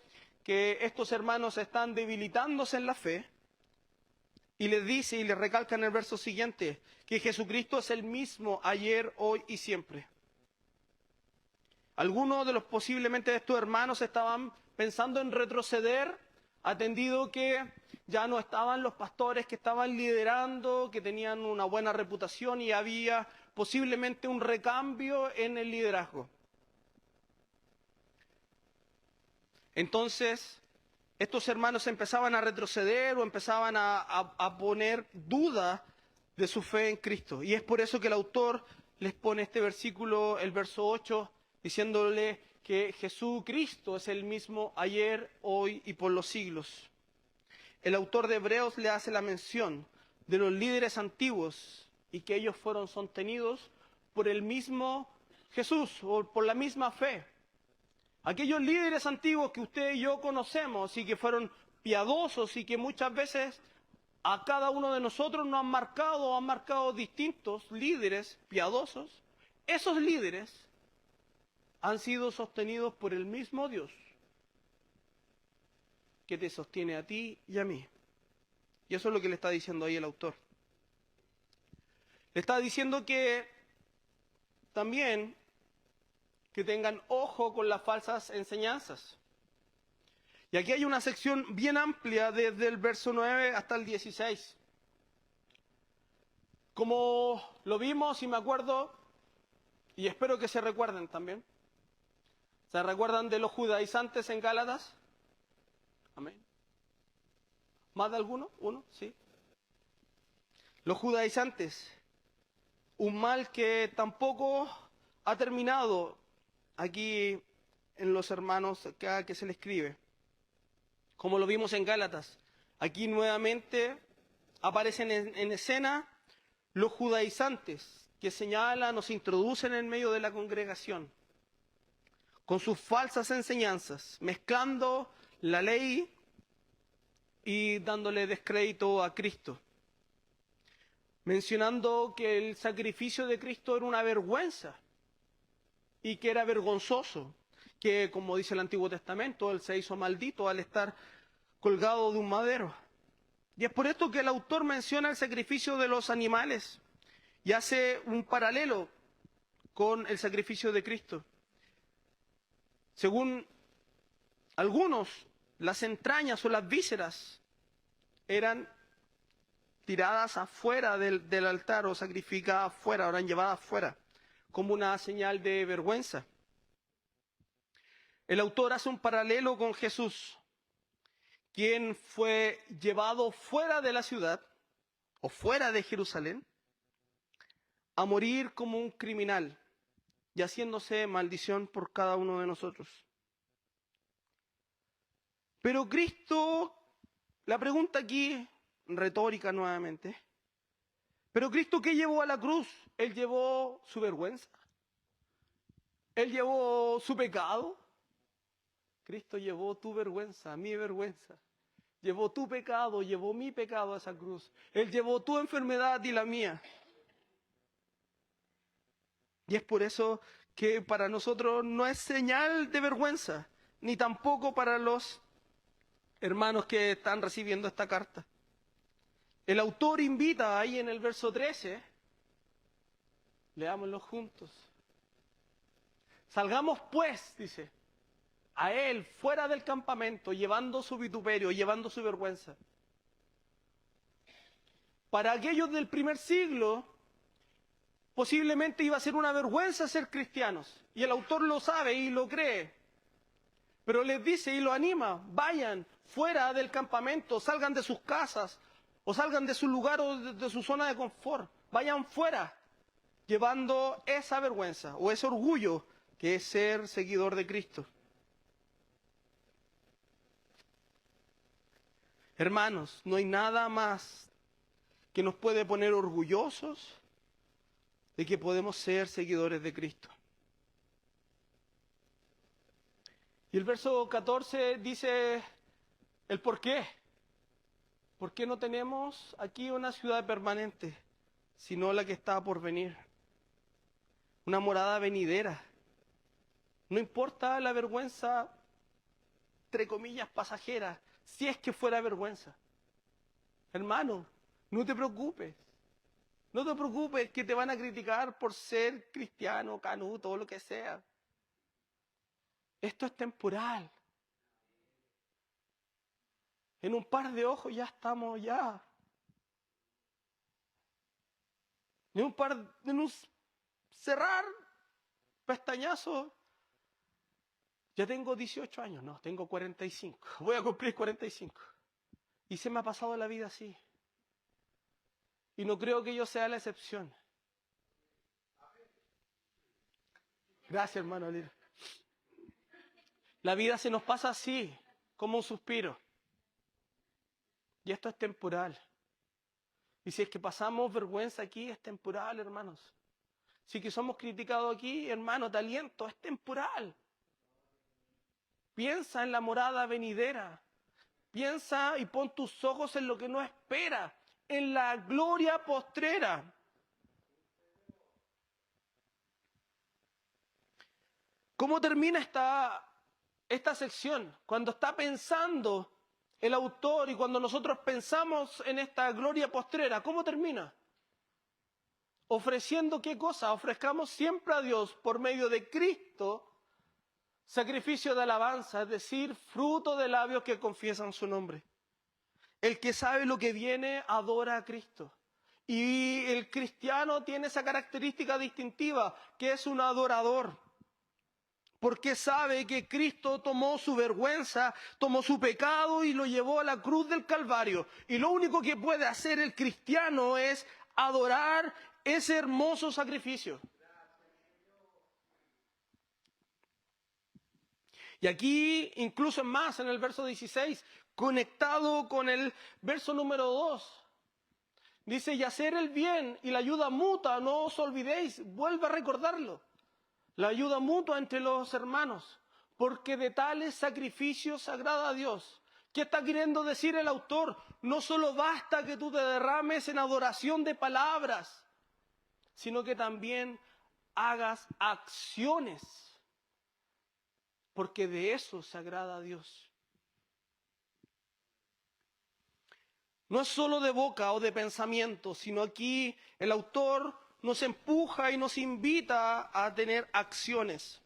que estos hermanos están debilitándose en la fe, y les dice y les recalca en el verso siguiente, que Jesucristo es el mismo ayer, hoy y siempre. Algunos de los posiblemente de estos hermanos estaban pensando en retroceder, atendido que ya no estaban los pastores que estaban liderando, que tenían una buena reputación y había posiblemente un recambio en el liderazgo. Entonces, estos hermanos empezaban a retroceder o empezaban a poner duda de su fe en Cristo. Y es por eso que el autor les pone este versículo, el verso 8, diciéndole que Jesucristo es el mismo ayer, hoy y por los siglos. El autor de Hebreos le hace la mención de los líderes antiguos y que ellos fueron sostenidos por el mismo Jesús o por la misma fe. Aquellos líderes antiguos que usted y yo conocemos y que fueron piadosos y que muchas veces a cada uno de nosotros nos han marcado distintos líderes piadosos, esos líderes han sido sostenidos por el mismo Dios que te sostiene a ti y a mí. Y eso es lo que le está diciendo ahí el autor. Le está diciendo que también que tengan ojo con las falsas enseñanzas. Y aquí hay una sección bien amplia desde el verso 9 hasta el 16. Como lo vimos y me acuerdo, y espero que se recuerden también. ¿Se recuerdan de los judaizantes en Gálatas? Amén. ¿Más de alguno? ¿Uno? Sí. Los judaizantes, un mal que tampoco ha terminado aquí en los hermanos acá que se le escribe. Como lo vimos en Gálatas, aquí nuevamente aparecen en escena los judaizantes que señalan o se introducen en medio de la congregación con sus falsas enseñanzas, mezclando la ley y dándole descrédito a Cristo, mencionando que el sacrificio de Cristo era una vergüenza y que era vergonzoso, que como dice el Antiguo Testamento, Él se hizo maldito al estar colgado de un madero. Y es por esto que el autor menciona el sacrificio de los animales y hace un paralelo con el sacrificio de Cristo. Según algunos, las entrañas o las vísceras eran tiradas afuera del altar o sacrificadas afuera, eran llevadas afuera, como una señal de vergüenza. El autor hace un paralelo con Jesús, quien fue llevado fuera de la ciudad o fuera de Jerusalén a morir como un criminal y haciéndose maldición por cada uno de nosotros. Pero Cristo, la pregunta aquí, retórica nuevamente, pero Cristo, ¿qué llevó a la cruz? ¿Él llevó su vergüenza? ¿Él llevó su pecado? Cristo llevó tu vergüenza, mi vergüenza. Llevó tu pecado, llevó mi pecado a esa cruz. Él llevó tu enfermedad y la mía. Y es por eso que para nosotros no es señal de vergüenza, ni tampoco para los hermanos que están recibiendo esta carta. El autor invita ahí en el verso 13, leámoslo juntos. Salgamos pues, dice, a él fuera del campamento, llevando su vituperio, llevando su vergüenza. Para aquellos del primer siglo, posiblemente iba a ser una vergüenza ser cristianos. Y el autor lo sabe y lo cree. Pero les dice y lo anima, vayan fuera del campamento, salgan de sus casas, o salgan de su lugar o de su zona de confort. Vayan fuera, llevando esa vergüenza o ese orgullo que es ser seguidor de Cristo. Hermanos, no hay nada más que nos puede poner orgullosos de que podemos ser seguidores de Cristo. Y el verso 14 dice el por qué. ¿Por qué no tenemos aquí una ciudad permanente, sino la que está por venir? Una morada venidera. No importa la vergüenza, entre comillas, pasajera, si es que fuera vergüenza. Hermano, no te preocupes. No te preocupes que te van a criticar por ser cristiano, canuto o lo que sea. Esto es temporal. En un par de ojos ya estamos ya. En un cerrar pestañazo. Ya tengo 18 años, no, tengo 45. Voy a cumplir 45. Y se me ha pasado la vida así. Y no creo que yo sea la excepción. Gracias, hermano Lira. La vida se nos pasa así, como un suspiro. Y esto es temporal. Y si es que pasamos vergüenza aquí, es temporal, hermanos. Si que somos criticados aquí, hermano, te aliento, es temporal. Piensa en la morada venidera. Piensa y pon tus ojos en lo que no espera, en la gloria postrera. ¿Cómo termina esta sección? Cuando está pensando el autor y cuando nosotros pensamos en esta gloria postrera, ¿cómo termina? Ofreciendo ¿qué cosa? Ofrezcamos siempre a Dios por medio de Cristo sacrificio de alabanza, es decir, fruto de labios que confiesan su nombre. El que sabe lo que viene adora a Cristo. Y el cristiano tiene esa característica distintiva, que es un adorador. Porque sabe que Cristo tomó su vergüenza, tomó su pecado y lo llevó a la cruz del Calvario. Y lo único que puede hacer el cristiano es adorar ese hermoso sacrificio. Y aquí, incluso más, en el verso 16, conectado con el verso número 2, dice, y hacer el bien y la ayuda mutua, no os olvidéis, vuelve a recordarlo, la ayuda mutua entre los hermanos, porque de tales sacrificios agrada a Dios. ¿Qué está queriendo decir el autor? No solo basta que tú te derrames en adoración de palabras, sino que también hagas acciones, porque de eso se agrada a Dios. No es solo de boca o de pensamiento, sino aquí el autor nos empuja y nos invita a tener acciones.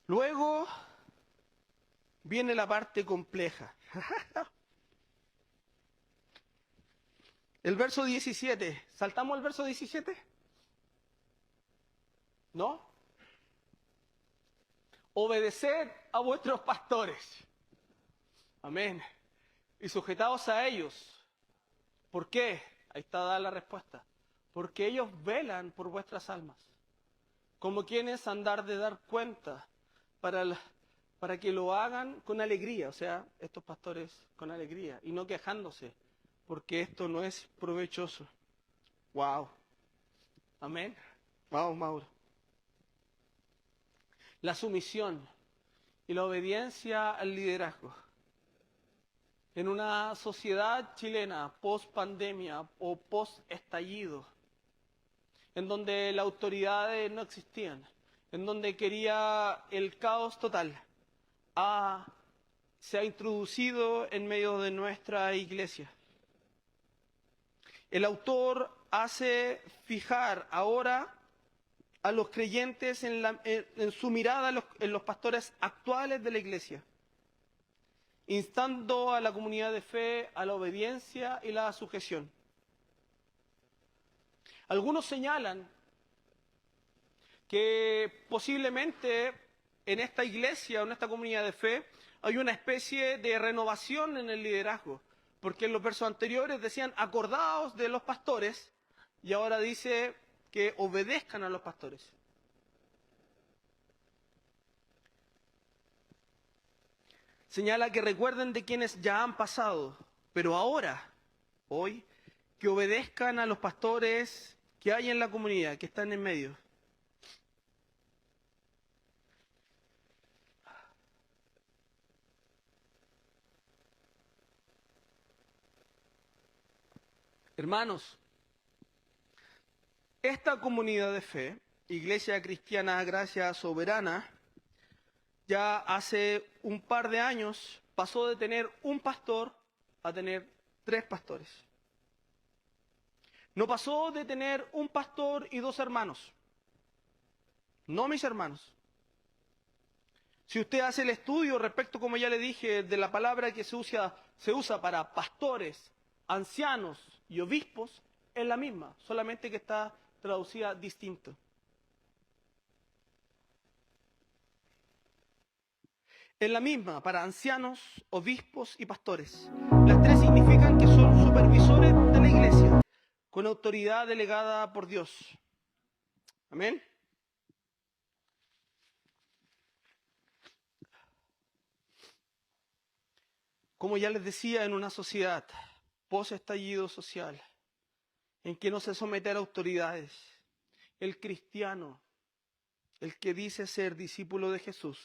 Luego viene la parte compleja. El verso 17. ¿Saltamos al verso 17? ¿No? Obedeced a vuestros pastores. Amén. Y sujetaos a ellos. ¿Por qué? Ahí está dada la respuesta. Porque ellos velan por vuestras almas. Como quienes han de dar cuenta para que lo hagan con alegría. O sea, estos pastores con alegría y no quejándose. Porque esto no es provechoso. Wow. Amén. Vamos, Mauro. La sumisión y la obediencia al liderazgo. En una sociedad chilena post-pandemia o post-estallido, en donde las autoridades no existían, en donde quería el caos total, se ha introducido en medio de nuestra iglesia. El autor hace fijar ahora a los creyentes en su mirada en los pastores actuales de la iglesia, instando a la comunidad de fe a la obediencia y la sujeción. Algunos señalan que posiblemente en esta iglesia o en esta comunidad de fe hay una especie de renovación en el liderazgo, porque en los versos anteriores decían acordaos de los pastores y ahora dice que obedezcan a los pastores. Señala que recuerden de quienes ya han pasado, pero ahora, hoy, que obedezcan a los pastores que hay en la comunidad, que están en medio. Hermanos, esta comunidad de fe, Iglesia Cristiana Gracia Soberana, ya hace un par de años pasó de tener un pastor a tener 3 pastores. No pasó de tener un pastor y 2 hermanos. No, mis hermanos. Si usted hace el estudio respecto, como ya le dije, de la palabra que se usa para pastores, ancianos y obispos, es la misma, solamente que está traducida distinto. Es la misma para ancianos, obispos y pastores. Las 3 significan que son supervisores de la iglesia, con autoridad delegada por Dios. Amén. Como ya les decía, en una sociedad post-estallido social, en que no se somete a las autoridades, el cristiano, el que dice ser discípulo de Jesús,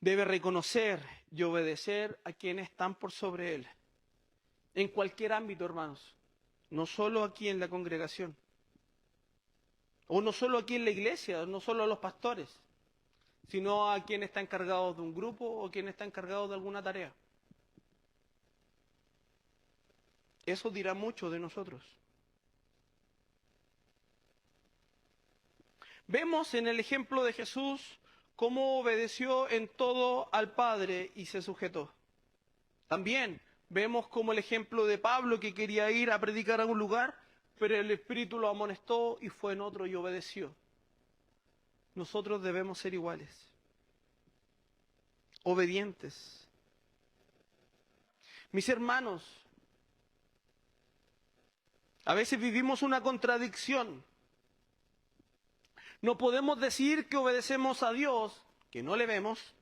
debe reconocer y obedecer a quienes están por sobre él, en cualquier ámbito, hermanos, no solo aquí en la congregación, o no solo aquí en la iglesia, no solo a los pastores, sino a quien está encargado de un grupo o quien está encargado de alguna tarea. Eso dirá mucho de nosotros. Vemos en el ejemplo de Jesús cómo obedeció en todo al Padre y se sujetó. También vemos como el ejemplo de Pablo, que quería ir a predicar a un lugar, pero el Espíritu lo amonestó y fue en otro y obedeció. Nosotros debemos ser iguales, obedientes. Mis hermanos, A veces vivimos una contradicción. No podemos decir que obedecemos a Dios, que no le vemos,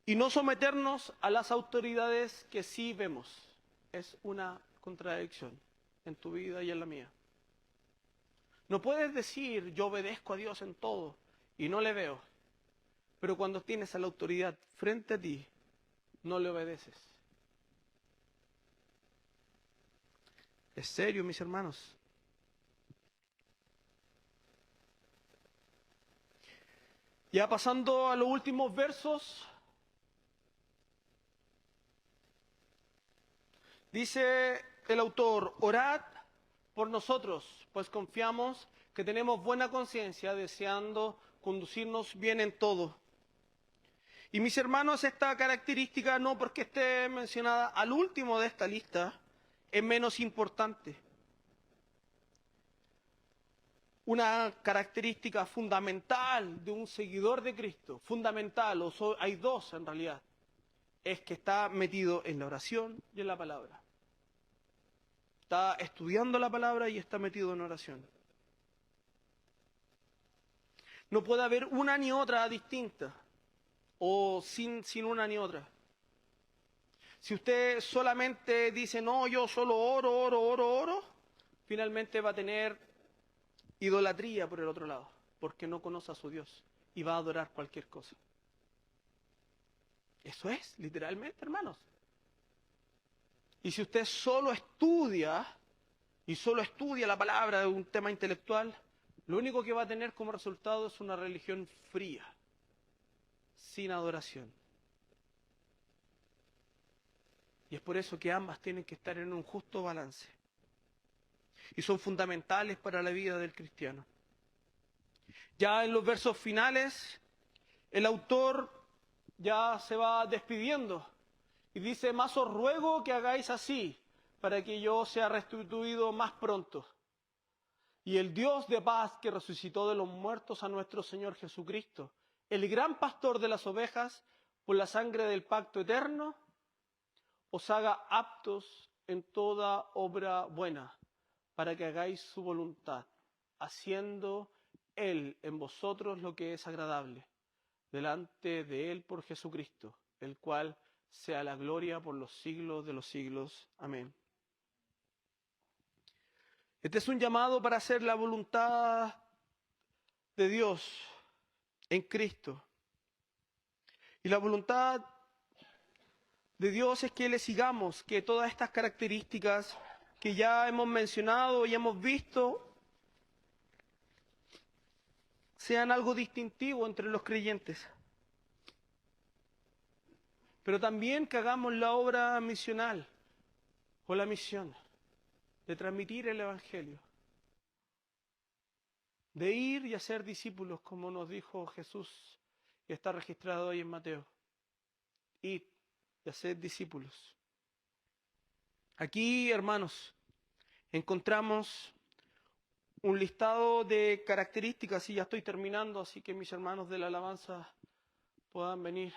y no someternos a las autoridades que sí vemos. Es una contradicción en tu vida y en la mía. No puedes decir yo obedezco a Dios en todo y no le veo, pero cuando tienes a la autoridad frente a ti, no le obedeces. Es serio, mis hermanos. Ya pasando a los últimos versos, dice el autor, orad por nosotros, pues confiamos que tenemos buena conciencia, deseando conducirnos bien en todo. Y mis hermanos, esta característica, no porque esté mencionada al último de esta lista, es menos importante. Una característica fundamental de un seguidor de Cristo, fundamental, hay dos en realidad, es que está metido en la oración y en la palabra. Está estudiando la palabra y está metido en oración. No puede haber una ni otra distinta, o sin una ni otra. Si usted solamente dice, no, yo solo oro, finalmente va a tener idolatría por el otro lado, porque no conoce a su Dios y va a adorar cualquier cosa. Eso es, literalmente, hermanos. Y si usted solo estudia la palabra de un tema intelectual, lo único que va a tener como resultado es una religión fría, sin adoración. Y es por eso que ambas tienen que estar en un justo balance. Y son fundamentales para la vida del cristiano. Ya en los versos finales, el autor ya se va despidiendo y dice, más os ruego que hagáis así, para que yo sea restituido más pronto. Y el Dios de paz que resucitó de los muertos a nuestro Señor Jesucristo, el gran pastor de las ovejas, por la sangre del pacto eterno, os haga aptos en toda obra buena, para que hagáis su voluntad, haciendo Él en vosotros lo que es agradable, delante de Él por Jesucristo, el cual sea la gloria por los siglos de los siglos. Amén. Este es un llamado para hacer la voluntad de Dios en Cristo. Y la voluntad de Dios es que le sigamos, que todas estas características que ya hemos mencionado y hemos visto sean algo distintivo entre los creyentes. Pero también que hagamos la obra misional o la misión de transmitir el Evangelio, de ir y hacer discípulos, como nos dijo Jesús y está registrado ahí en Mateo. Ir y hacer discípulos. Aquí, hermanos, encontramos un listado de características, y ya estoy terminando, así que mis hermanos de la alabanza puedan venir.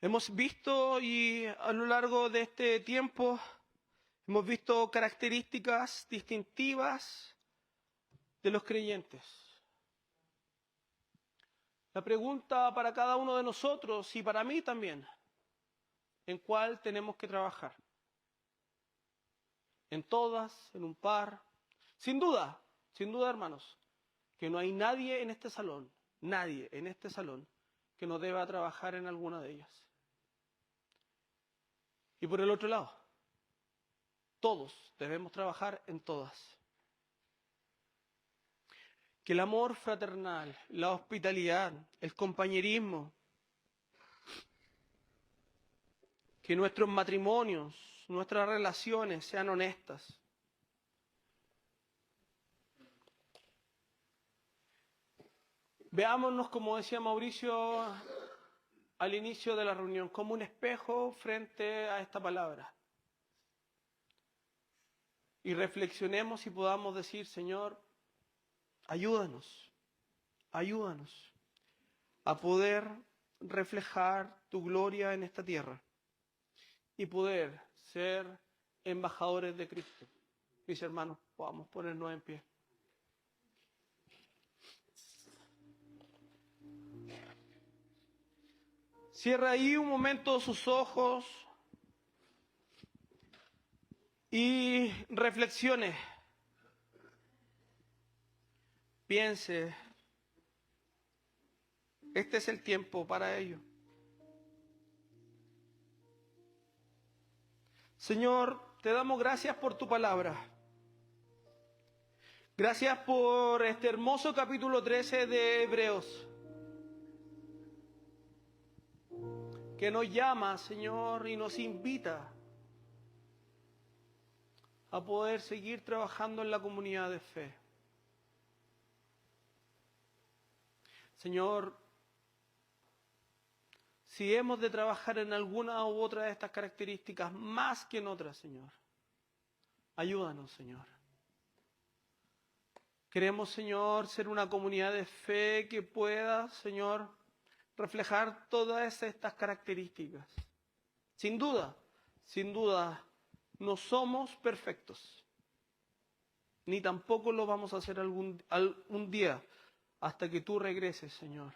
Hemos visto, y a lo largo de este tiempo, hemos visto características distintivas de los creyentes. La pregunta para cada uno de nosotros, y para mí también, ¿en cuál tenemos que trabajar? ¿En todas? ¿En un par? Sin duda, hermanos, que no hay nadie en este salón, que no deba trabajar en alguna de ellas. Y por el otro lado, todos debemos trabajar en todas. Que el amor fraternal, la hospitalidad, el compañerismo, que nuestros matrimonios, nuestras relaciones sean honestas. Veámonos, como decía Mauricio al inicio de la reunión, como un espejo frente a esta palabra. Y reflexionemos y podamos decir, Señor, ayúdanos a poder reflejar tu gloria en esta tierra. y poder ser embajadores de Cristo. Mis hermanos, podamos ponernos en pie. Cierra ahí un momento sus ojos y reflexione. Piense, este es el tiempo para ello. Señor, te damos gracias por tu palabra. Gracias por este hermoso capítulo 13 de Hebreos, que nos llama, Señor, y nos invita a poder seguir trabajando en la comunidad de fe. Señor, si hemos de trabajar en alguna u otra de estas características más que en otras, Señor, ayúdanos, Señor. Queremos, Señor, ser una comunidad de fe que pueda, Señor, reflejar todas estas características. Sin duda, no somos perfectos, ni tampoco lo vamos a hacer algún día hasta que tú regreses, Señor.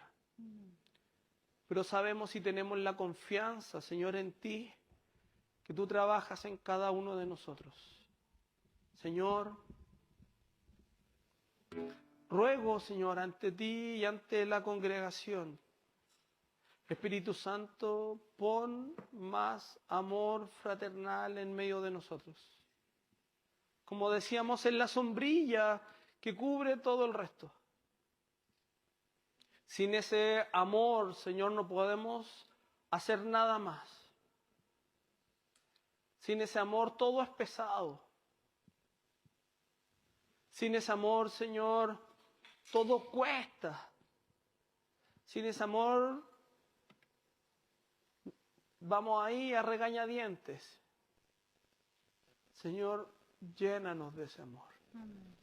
Pero sabemos y tenemos la confianza, Señor, en ti, que tú trabajas en cada uno de nosotros. Señor, ruego, Señor, ante ti y ante la congregación, Espíritu Santo, pon más amor fraternal en medio de nosotros. Como decíamos, en la sombrilla que cubre todo el resto. Sin ese amor, Señor, no podemos hacer nada más. Sin ese amor todo es pesado. Sin ese amor, Señor, todo cuesta. Sin ese amor, vamos ahí a regañadientes. Señor, llénanos de ese amor. Amén.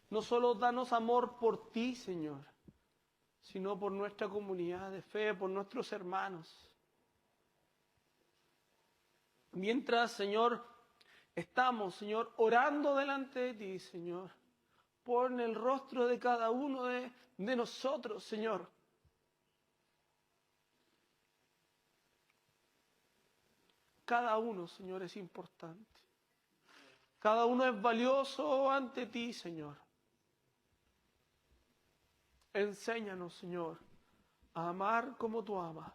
No solo danos amor por ti, Señor, sino por nuestra comunidad de fe, por nuestros hermanos. Mientras, Señor, estamos, Señor, orando delante de ti, Señor, pon el rostro de cada uno de nosotros, Señor. Cada uno, Señor, es importante. Cada uno es valioso ante ti, Señor. Enséñanos, Señor, a amar como tú amas.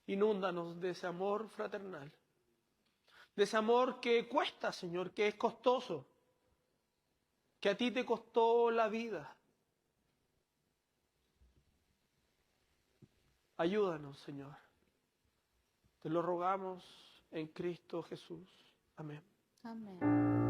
Inúndanos de ese amor fraternal. De ese amor que cuesta, Señor, que es costoso. Que a ti te costó la vida. Ayúdanos, Señor. Te lo rogamos en Cristo Jesús. Amén. Amén.